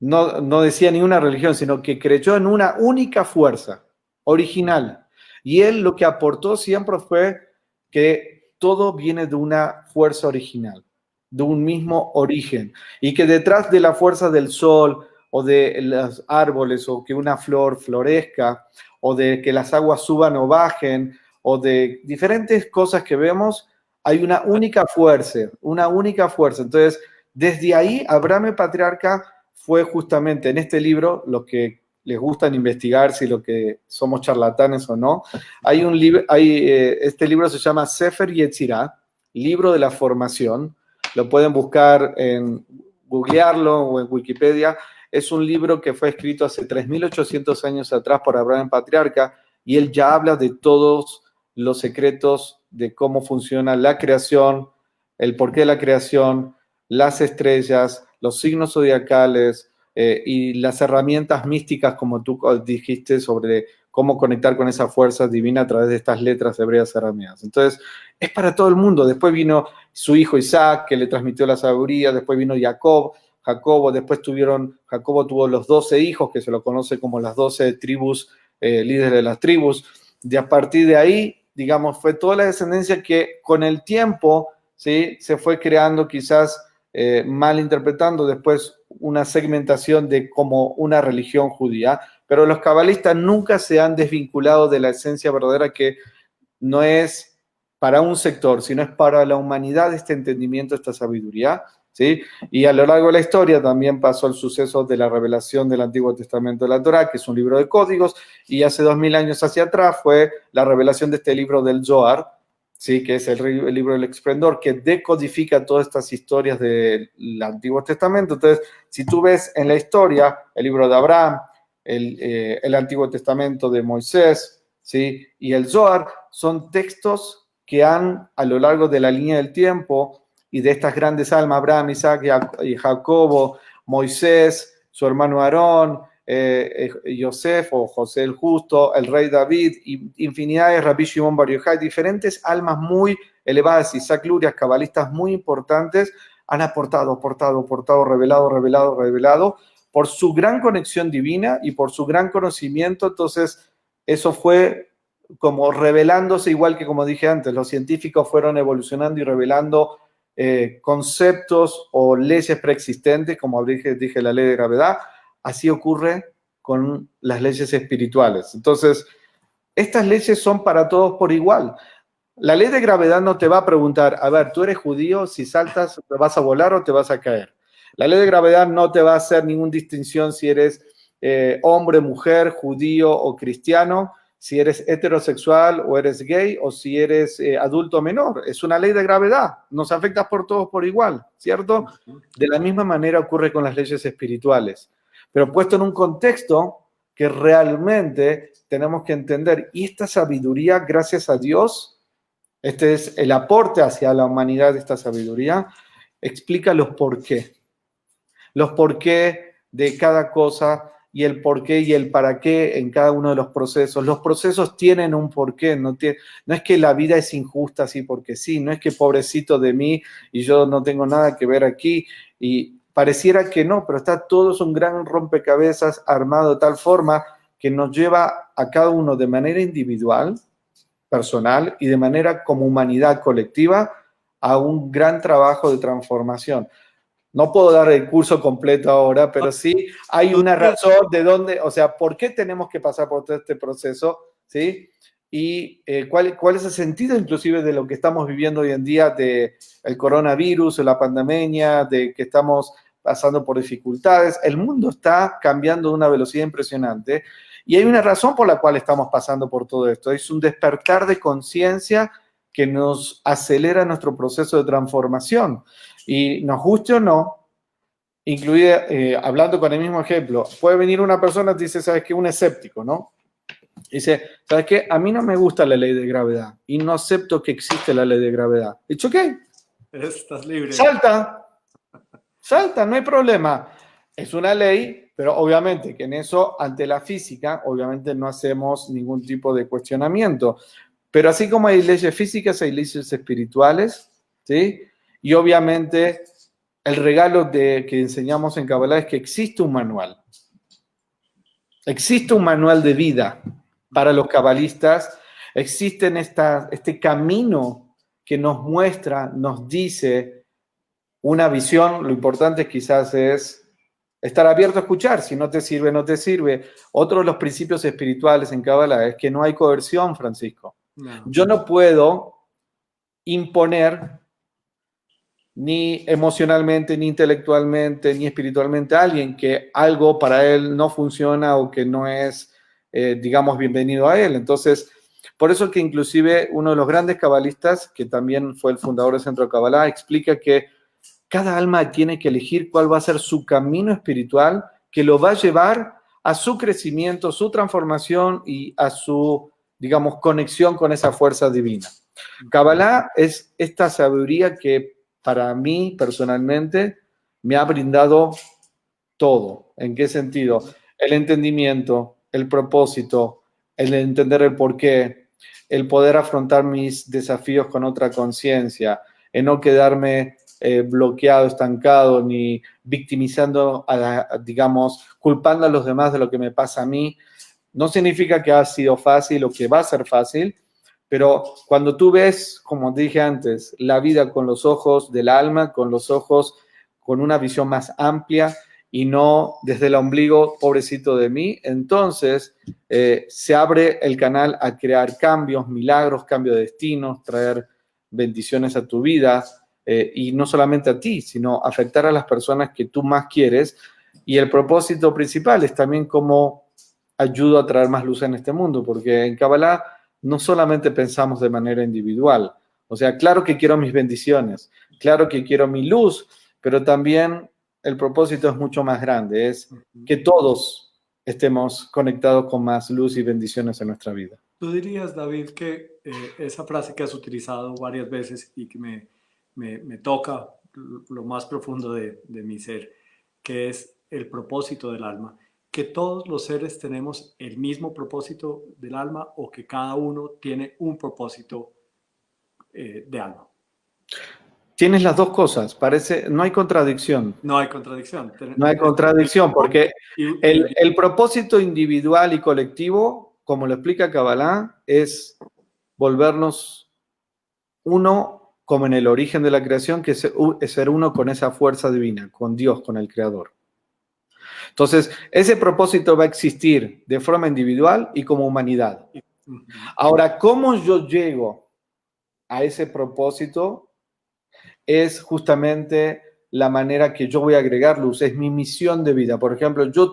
No decía ni una religión, sino que creyó en una única fuerza original. Y él lo que aportó siempre fue que todo viene de una fuerza original, de un mismo origen. Y que detrás de la fuerza del sol o de los árboles o que una flor florezca o de que las aguas suban o bajen o de diferentes cosas que vemos, hay una única fuerza, una única fuerza. Entonces, desde ahí, Abraham el patriarca fue justamente en este libro, los que les gustan investigar si lo que somos charlatanes o no, hay un libro, este libro se llama Sefer Yetzirah, libro de la formación, lo pueden buscar googlearlo o en Wikipedia. Es un libro que fue escrito hace 3.800 años atrás por Abraham el patriarca y él ya habla de todos los secretos de cómo funciona la creación, el porqué de la creación, las estrellas, los signos zodiacales y las herramientas místicas, como tú dijiste, sobre cómo conectar con esa fuerza divina a través de estas letras hebreas arameas. Entonces, es para todo el mundo. Después vino su hijo Isaac, que le transmitió la sabiduría. Después vino Jacobo, después Jacobo tuvo los 12 hijos, que se lo conoce como las 12 tribus, líderes de las tribus. A partir de ahí, digamos, fue toda la descendencia que con el tiempo, ¿sí?, se fue creando quizás malinterpretando después una segmentación de como una religión judía, pero los cabalistas nunca se han desvinculado de la esencia verdadera que no es para un sector, sino es para la humanidad este entendimiento, esta sabiduría, ¿sí? Y a lo largo de la historia también pasó el suceso de la revelación del Antiguo Testamento de la Torá, que es un libro de códigos, y hace 2000 años hacia atrás fue la revelación de este libro del Zohar, ¿sí? Que es el libro del esplendor, que decodifica todas estas historias del Antiguo Testamento. Entonces, si tú ves en la historia el libro de Abraham, el Antiguo Testamento de Moisés, ¿sí? Y el Zohar, son textos que han, a lo largo de la línea del tiempo y de estas grandes almas, Abraham, Isaac y Jacobo, Moisés, su hermano Aarón, Yosef o José el Justo, el rey David, y infinidades, Rabbi Shimon Bar Yochai, diferentes almas muy elevadas, Isaac Lurias, cabalistas muy importantes, han aportado, revelado, por su gran conexión divina y por su gran conocimiento. Entonces, eso fue como revelándose, igual que como dije antes, los científicos fueron evolucionando y revelando conceptos o leyes preexistentes, como dije, la ley de gravedad. Así ocurre con las leyes espirituales. Entonces, estas leyes son para todos por igual. La ley de gravedad no te va a preguntar, a ver, tú eres judío, si saltas, ¿te vas a volar o te vas a caer? La ley de gravedad no te va a hacer ninguna distinción si eres hombre, mujer, judío o cristiano, si eres heterosexual o eres gay, o si eres adulto menor. Es una ley de gravedad, nos afecta por todos por igual, ¿cierto? De la misma manera ocurre con las leyes espirituales, pero puesto en un contexto que realmente tenemos que entender. Y esta sabiduría, gracias a Dios, este es el aporte hacia la humanidad de esta sabiduría, explica los por qué de cada cosa, y el por qué y el para qué en cada uno de los procesos. Los procesos tienen un porqué, no es que la vida es injusta así porque sí, no es que pobrecito de mí y yo no tengo nada que ver aquí, y pareciera que no, pero todo es un gran rompecabezas armado de tal forma que nos lleva a cada uno de manera individual, personal, y de manera como humanidad colectiva a un gran trabajo de transformación. No puedo dar el curso completo ahora, pero sí hay una razón de dónde, o sea, por qué tenemos que pasar por todo este proceso, ¿sí? Y cuál es el sentido inclusive de lo que estamos viviendo hoy en día, de el coronavirus, la pandemia, de que estamos pasando por dificultades. El mundo está cambiando de una velocidad impresionante y hay una razón por la cual estamos pasando por todo esto. Es un despertar de conciencia que nos acelera nuestro proceso de transformación. Y nos guste o no, hablando con el mismo ejemplo, puede venir una persona y te dice, ¿sabes qué? Un escéptico, ¿no? Dice, ¿sabes qué? A mí no me gusta la ley de gravedad y no acepto que existe la ley de gravedad. Dicho, ¿qué? Estás libre. Salta, no hay problema. Es una ley, pero obviamente que en eso, ante la física, obviamente no hacemos ningún tipo de cuestionamiento. Pero así como hay leyes físicas, hay leyes espirituales, ¿sí? Y obviamente el regalo que enseñamos en Kabbalah es que existe un manual. Existe un manual de vida para los cabalistas. Existe este camino que nos muestra, nos dice una visión. Lo importante quizás es estar abierto a escuchar. Si no te sirve, no te sirve. Otro de los principios espirituales en Kabbalah es que no hay coerción, Francisco. No. Yo no puedo imponer ni emocionalmente, ni intelectualmente, ni espiritualmente a alguien que algo para él no funciona o que no es, digamos, bienvenido a él. Entonces, por eso que inclusive uno de los grandes cabalistas, que también fue el fundador del Centro de Kabbalah, explica que cada alma tiene que elegir cuál va a ser su camino espiritual que lo va a llevar a su crecimiento, su transformación y a su, digamos, conexión con esa fuerza divina. Kabbalah es esta sabiduría que para mí, personalmente, me ha brindado todo. ¿En qué sentido? El entendimiento, el propósito, el entender el porqué, el poder afrontar mis desafíos con otra conciencia, en no quedarme bloqueado, estancado, ni victimizando, digamos, culpando a los demás de lo que me pasa a mí. No significa que ha sido fácil o que va a ser fácil, pero cuando tú ves, como dije antes, la vida con los ojos del alma, con los ojos, con una visión más amplia y no desde el ombligo, pobrecito de mí, entonces se abre el canal a crear cambios, milagros, cambio de destinos, traer bendiciones a tu vida, y no solamente a ti, sino afectar a las personas que tú más quieres. Y el propósito principal es también cómo ayudo a traer más luz en este mundo, porque en Kabbalah no solamente pensamos de manera individual. O sea, claro que quiero mis bendiciones, claro que quiero mi luz, pero también el propósito es mucho más grande, es que todos estemos conectados con más luz y bendiciones en nuestra vida. ¿Tú dirías, David, que esa frase que has utilizado varias veces y que me toca lo más profundo de mi ser, que es el propósito del alma, que todos los seres tenemos el mismo propósito del alma o que cada uno tiene un propósito de alma? Tienes las dos cosas, parece, no hay contradicción. No hay contradicción. No hay contradicción, porque el propósito individual y colectivo, como lo explica Kabbalah, es volvernos uno como en el origen de la creación, que es ser uno con esa fuerza divina, con Dios, con el Creador. Entonces, ese propósito va a existir de forma individual y como humanidad. Ahora, ¿cómo yo llego a ese propósito? Es justamente la manera que yo voy a agregar luz, es mi misión de vida. Por ejemplo, yo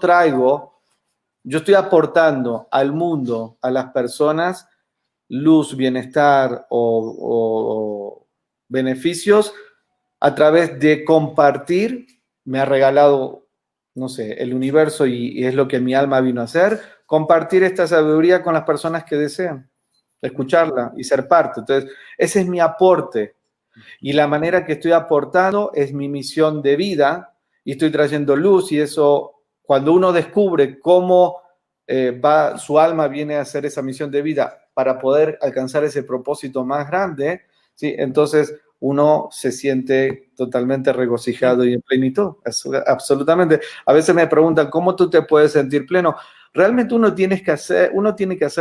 estoy aportando al mundo, a las personas, luz, bienestar o beneficios a través de compartir. Me ha regalado, no sé, el universo y es lo que mi alma vino a hacer, compartir esta sabiduría con las personas que desean, escucharla y ser parte. Entonces, ese es mi aporte. Y la manera que estoy aportando es mi misión de vida y estoy trayendo luz, y eso, cuando uno descubre cómo su alma viene a hacer esa misión de vida para poder alcanzar ese propósito más grande, ¿sí? Entonces uno se siente totalmente regocijado y en plenitud, absolutamente. A veces me preguntan, ¿cómo tú te puedes sentir pleno? Realmente uno tiene que hacer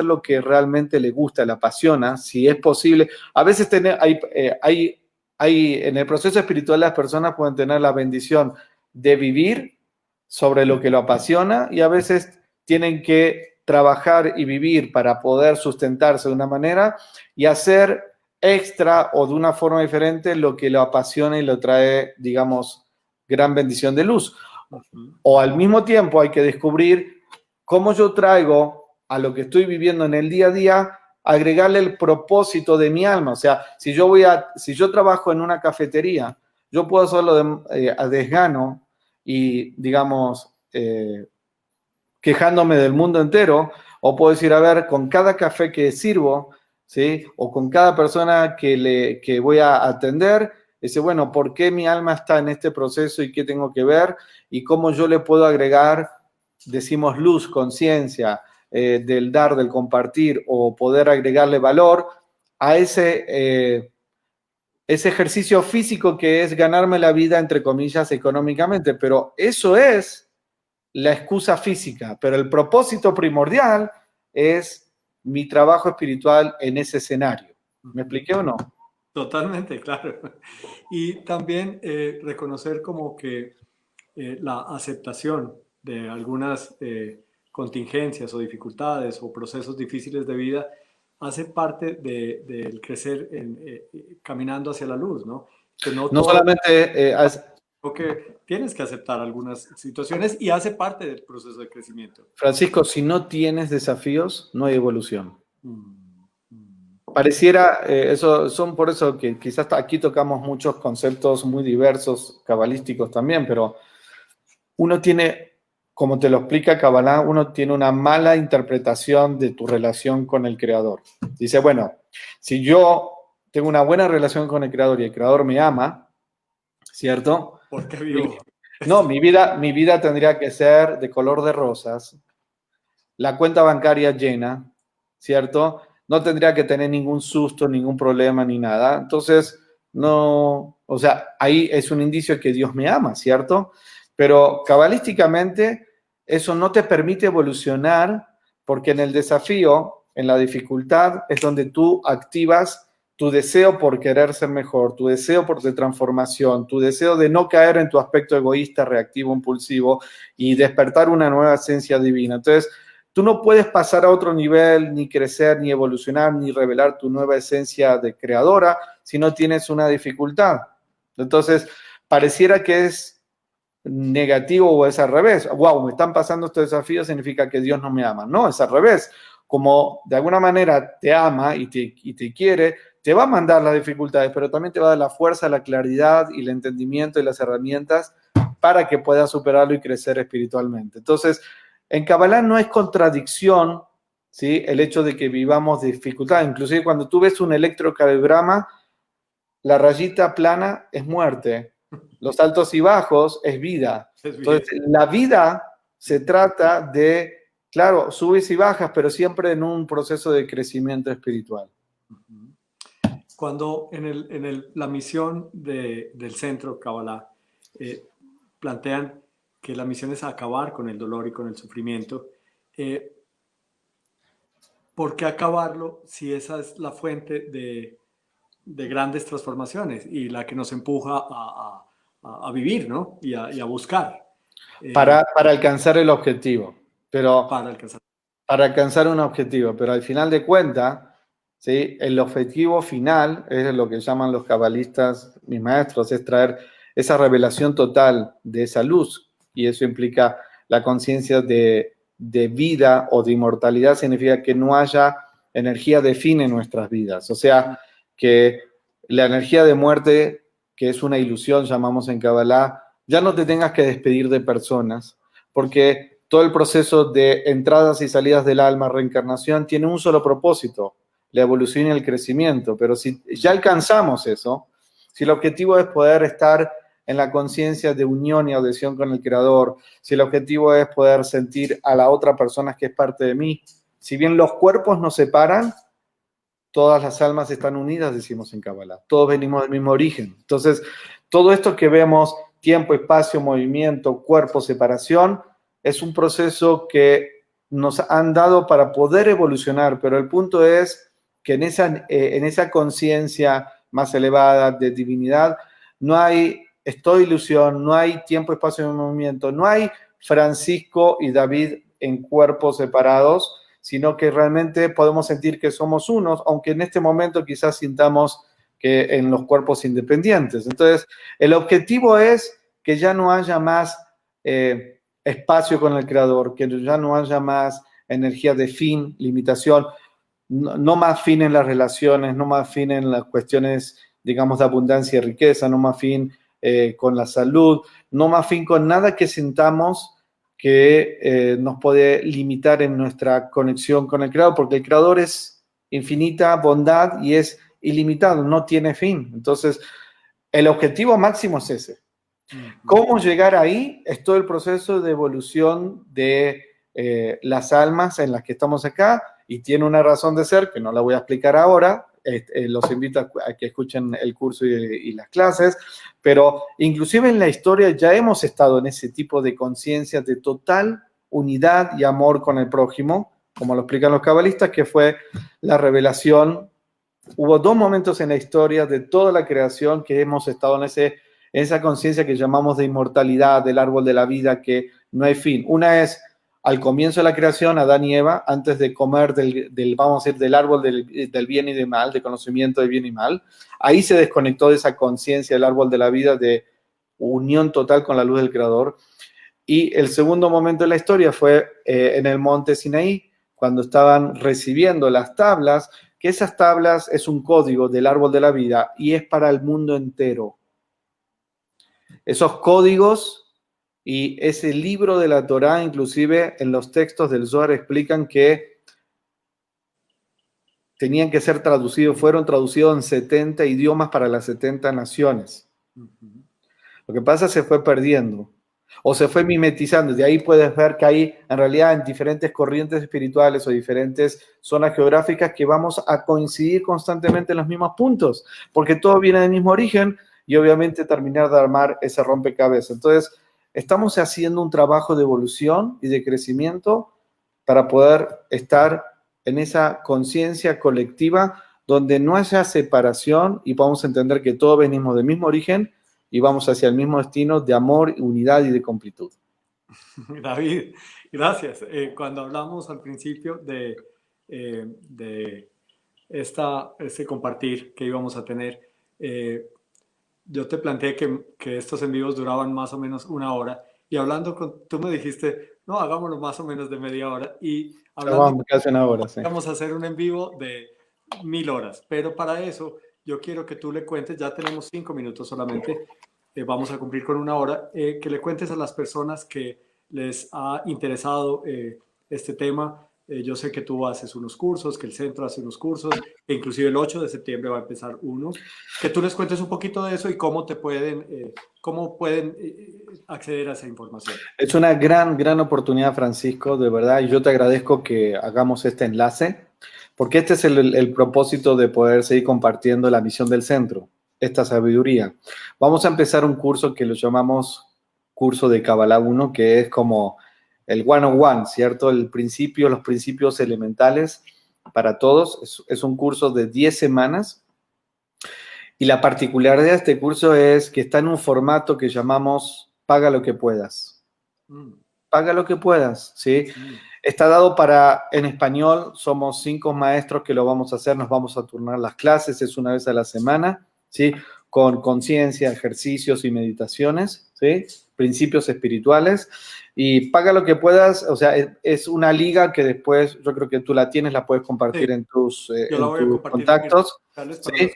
lo que realmente le gusta, le apasiona, si es posible. A veces en el proceso espiritual las personas pueden tener la bendición de vivir sobre lo que lo apasiona, y a veces tienen que trabajar y vivir para poder sustentarse de una manera y hacer extra o de una forma diferente lo que lo apasiona y lo trae, digamos, gran bendición de luz. O al mismo tiempo hay que descubrir cómo yo traigo a lo que estoy viviendo en el día a día, agregarle el propósito de mi alma. O sea, si yo trabajo en una cafetería, yo puedo hacerlo a desgano y, digamos, quejándome del mundo entero, o puedo decir, a ver, con cada café que sirvo, ¿sí? O con cada persona que voy a atender, dice, bueno, ¿por qué mi alma está en este proceso y qué tengo que ver? Y cómo yo le puedo agregar, decimos, luz, conciencia, del dar, del compartir, o poder agregarle valor a ese ejercicio físico que es ganarme la vida, entre comillas, económicamente. Pero eso es la excusa física, pero el propósito primordial es mi trabajo espiritual en ese escenario. ¿Me expliqué o no? Totalmente, claro. Y también reconocer como que la aceptación de algunas contingencias o dificultades o procesos difíciles de vida hace parte del crecer caminando hacia la luz, ¿no? Que no solamente que tienes que aceptar algunas situaciones y hace parte del proceso de crecimiento. Francisco, si no tienes desafíos, no hay evolución. Pareciera, por eso que quizás aquí tocamos muchos conceptos muy diversos, cabalísticos también, pero uno tiene, como te lo explica Kabbalah, uno tiene una mala interpretación de tu relación con el Creador. Dice, bueno, si yo tengo una buena relación con el Creador y el Creador me ama, ¿cierto? ¿Por qué vivo? No, mi vida tendría que ser de color de rosas, la cuenta bancaria llena, ¿cierto? No tendría que tener ningún susto, ningún problema, ni nada. Entonces, no, o sea, ahí es un indicio de que Dios me ama, ¿cierto? Pero cabalísticamente eso no te permite evolucionar, porque en el desafío, en la dificultad, es donde tú activas tu deseo por querer ser mejor, tu deseo de transformación, tu deseo de no caer en tu aspecto egoísta, reactivo, impulsivo y despertar una nueva esencia divina. Entonces, tú no puedes pasar a otro nivel, ni crecer, ni evolucionar, ni revelar tu nueva esencia de creadora si no tienes una dificultad. Entonces, pareciera que es negativo o es al revés. Wow, me están pasando estos desafíos, significa que Dios no me ama. No, es al revés. Como de alguna manera te ama y te quiere, te va a mandar las dificultades, pero también te va a dar la fuerza, la claridad y el entendimiento y las herramientas para que puedas superarlo y crecer espiritualmente. Entonces, en Kabbalah no es contradicción, ¿sí?, el hecho de que vivamos dificultades. Inclusive cuando tú ves un electrocardiograma, la rayita plana es muerte, los altos y bajos es vida. Entonces, la vida se trata de, claro, subes y bajas, pero siempre en un proceso de crecimiento espiritual. Cuando la misión del centro Kabbalah plantean que la misión es acabar con el dolor y con el sufrimiento, ¿por qué acabarlo si esa es la fuente de grandes transformaciones y la que nos empuja a vivir, ¿no? y a buscar? Para alcanzar el objetivo, pero para alcanzar un objetivo, pero al final de cuentas, ¿sí?, el objetivo final es lo que llaman los cabalistas, mis maestros, es traer esa revelación total de esa luz, y eso implica la conciencia de vida o de inmortalidad. Significa que no haya energía de fin en nuestras vidas, o sea, que la energía de muerte, que es una ilusión, llamamos en Kabbalah, ya no te tengas que despedir de personas, porque todo el proceso de entradas y salidas del alma, reencarnación, tiene un solo propósito, la evolución y el crecimiento. Pero si ya alcanzamos eso, si el objetivo es poder estar en la conciencia de unión y adhesión con el Creador, si el objetivo es poder sentir a la otra persona que es parte de mí, si bien los cuerpos nos separan, todas las almas están unidas, decimos en Kabbalah. Todos venimos del mismo origen. Entonces, todo esto que vemos, tiempo, espacio, movimiento, cuerpo, separación, es un proceso que nos han dado para poder evolucionar, pero el punto es que en esa conciencia más elevada de divinidad no hay ilusión, no hay tiempo, espacio y movimiento, no hay Francisco y David en cuerpos separados, sino que realmente podemos sentir que somos unos, aunque en este momento quizás sintamos que en los cuerpos independientes. Entonces, el objetivo es que ya no haya más espacio con el Creador, que ya no haya más energía de fin, limitación, no más fin en las relaciones, no más fin en las cuestiones, digamos, de abundancia y riqueza, no más fin con la salud, no más fin con nada que sintamos que nos puede limitar en nuestra conexión con el Creador, porque el Creador es infinita bondad y es ilimitado, no tiene fin. Entonces, el objetivo máximo es ese. ¿Cómo llegar ahí? Es todo el proceso de evolución de las almas en las que estamos acá, y tiene una razón de ser que no la voy a explicar ahora. Los invito a que escuchen el curso y las clases, pero inclusive en la historia ya hemos estado en ese tipo de conciencia de total unidad y amor con el prójimo, como lo explican los cabalistas, que fue la revelación. Hubo dos momentos en la historia de toda la creación que hemos estado en esa conciencia que llamamos de inmortalidad, del árbol de la vida, que no hay fin. Una es al comienzo de la creación, Adán y Eva, antes de comer vamos a decir, del árbol del bien y del mal, de conocimiento de bien y mal. Ahí se desconectó de esa conciencia del árbol de la vida, de unión total con la luz del Creador. Y el segundo momento de la historia fue en el monte Sinaí, cuando estaban recibiendo las tablas, que esas tablas es un código del árbol de la vida y es para el mundo entero. Esos códigos y ese libro de la Torá, inclusive en los textos del Zohar explican que tenían que ser traducidos, fueron traducidos en 70 idiomas para las 70 naciones. Lo que pasa, se fue perdiendo o se fue mimetizando. De ahí puedes ver que hay en realidad en diferentes corrientes espirituales o diferentes zonas geográficas que vamos a coincidir constantemente en los mismos puntos, porque todo viene del mismo origen, y obviamente terminar de armar ese rompecabezas. Entonces, estamos haciendo un trabajo de evolución y de crecimiento para poder estar en esa conciencia colectiva donde no haya separación y podamos entender que todos venimos del mismo origen y vamos hacia el mismo destino de amor, unidad y de completud. David, gracias. Cuando hablamos al principio de este compartir que íbamos a tener, yo te planteé que estos en vivos duraban más o menos una hora y tú me dijiste, no, hagámoslo más o menos de media hora y hablando Casi una hora, sí. vamos a hacer un en vivo de 1000 horas, pero para eso yo quiero que tú le cuentes, ya tenemos 5 minutos solamente, vamos a cumplir con una hora, que le cuentes a las personas que les ha interesado este tema. Yo sé que tú haces unos cursos, que el centro hace unos cursos, que inclusive el 8 de septiembre va a empezar uno. Que tú les cuentes un poquito de eso y cómo pueden acceder a esa información. Es una gran oportunidad, Francisco, de verdad, y yo te agradezco que hagamos este enlace, porque este es el propósito de poder seguir compartiendo la misión del centro, esta sabiduría. Vamos a empezar un curso que lo llamamos curso de Kabbalah 1, que es como el 101, ¿cierto? Los principios elementales para todos. Es un curso de 10 semanas. Y la particularidad de este curso es que está en un formato que llamamos paga lo que puedas. Paga lo que puedas, ¿sí? Está dado en español, somos 5 maestros que lo vamos a hacer, nos vamos a turnar las clases, es una vez a la semana, ¿sí? Con conciencia, ejercicios y meditaciones, ¿sí? Principios espirituales. Y paga lo que puedas, o sea, es una liga que después, yo creo que tú la tienes, la puedes compartir sí, en tus compartir contactos. ¿Sí?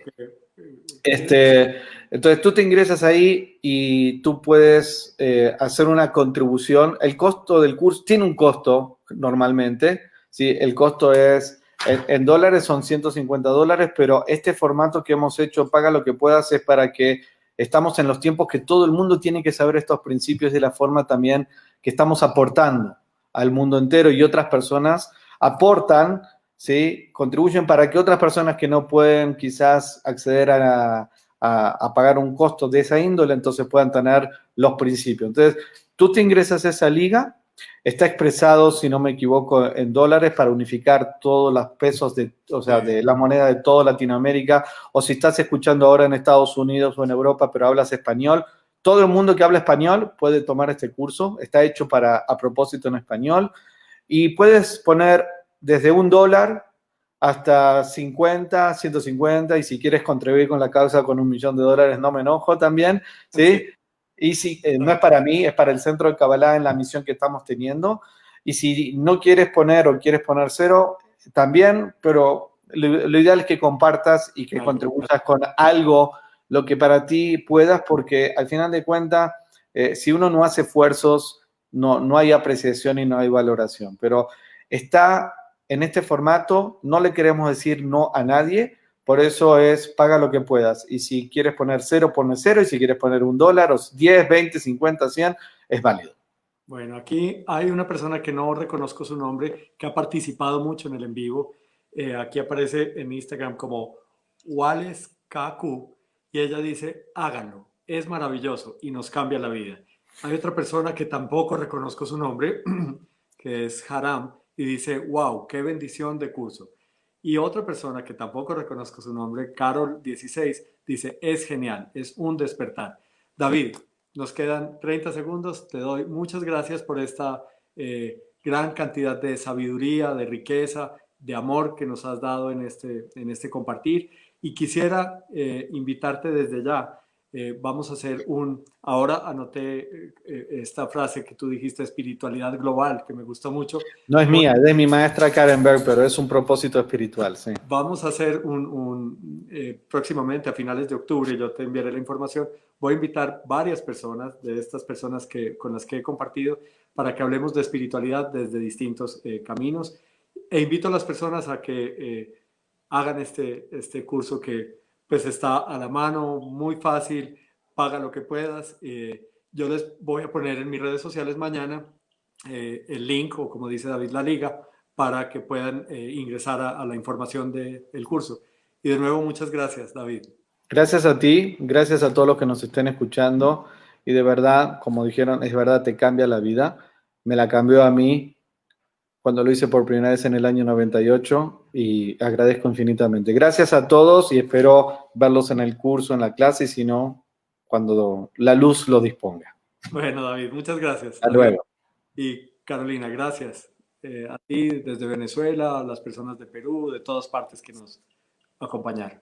Entonces tú te ingresas ahí y tú puedes hacer una contribución. El costo del curso tiene un costo normalmente, ¿sí? El costo es, en dólares son $150, pero este formato que hemos hecho, paga lo que puedas, es para que estamos en los tiempos que todo el mundo tiene que saber estos principios de la forma también que estamos aportando al mundo entero y otras personas aportan, ¿sí? Contribuyen para que otras personas que no pueden quizás acceder a pagar un costo de esa índole, entonces puedan tener los principios. Entonces, tú te ingresas a esa liga, está expresado, si no me equivoco, en dólares para unificar todos los pesos de la moneda de toda Latinoamérica, o si estás escuchando ahora en Estados Unidos o en Europa, pero hablas español, todo el mundo que habla español puede tomar este curso, está hecho a propósito en español, y puedes poner desde $1 hasta 50, 150, y si quieres contribuir con la causa con $1 millón, no me enojo también, ¿sí? Y si no es para mí, es para el Centro de Kabbalah en la misión que estamos teniendo. Y si no quieres poner o quieres poner 0, también, pero lo ideal es que compartas y que contribuyas con algo, lo que para ti puedas, porque al final de cuentas, si uno no hace esfuerzos, no hay apreciación y no hay valoración. Pero está en este formato, no le queremos decir no a nadie, por eso es paga lo que puedas. Y si quieres poner 0, pone 0, y si quieres poner $1, o 10, 20, 50, 100, es válido. Bueno, aquí hay una persona que no reconozco su nombre, que ha participado mucho en el en vivo. Aquí aparece en Instagram como WalesKQ, y ella dice, háganlo, es maravilloso y nos cambia la vida. Hay otra persona que tampoco reconozco su nombre, que es Haram, y dice, wow, qué bendición de curso. Y otra persona que tampoco reconozco su nombre, Carol16, dice, es genial, es un despertar. David, nos quedan 30 segundos, te doy muchas gracias por esta gran cantidad de sabiduría, de riqueza, de amor que nos has dado en este compartir. Y quisiera invitarte desde ya. Vamos a hacer ahora anoté esta frase que tú dijiste, espiritualidad global, que me gustó mucho. No es mía, es de mi maestra Karen Berg, pero es un propósito espiritual, sí. Vamos a hacer próximamente, a finales de octubre, yo te enviaré la información, voy a invitar varias personas, de estas personas con las que he compartido, para que hablemos de espiritualidad desde distintos caminos, e invito a las personas a que hagan este curso que pues está a la mano, muy fácil, paga lo que puedas. Yo les voy a poner en mis redes sociales mañana el link, o como dice David, la liga, para que puedan ingresar a la información del curso. Y de nuevo, muchas gracias, David. Gracias a ti, gracias a todos los que nos estén escuchando. Y de verdad, como dijeron, es verdad, te cambia la vida. Me la cambió a mí cuando lo hice por primera vez en el año 98, y agradezco infinitamente. Gracias a todos y espero verlos en el curso, en la clase, y si no, cuando la luz lo disponga. Bueno, David, muchas gracias. Hasta luego. Y Carolina, gracias. A ti desde Venezuela, a las personas de Perú, de todas partes que nos acompañaron.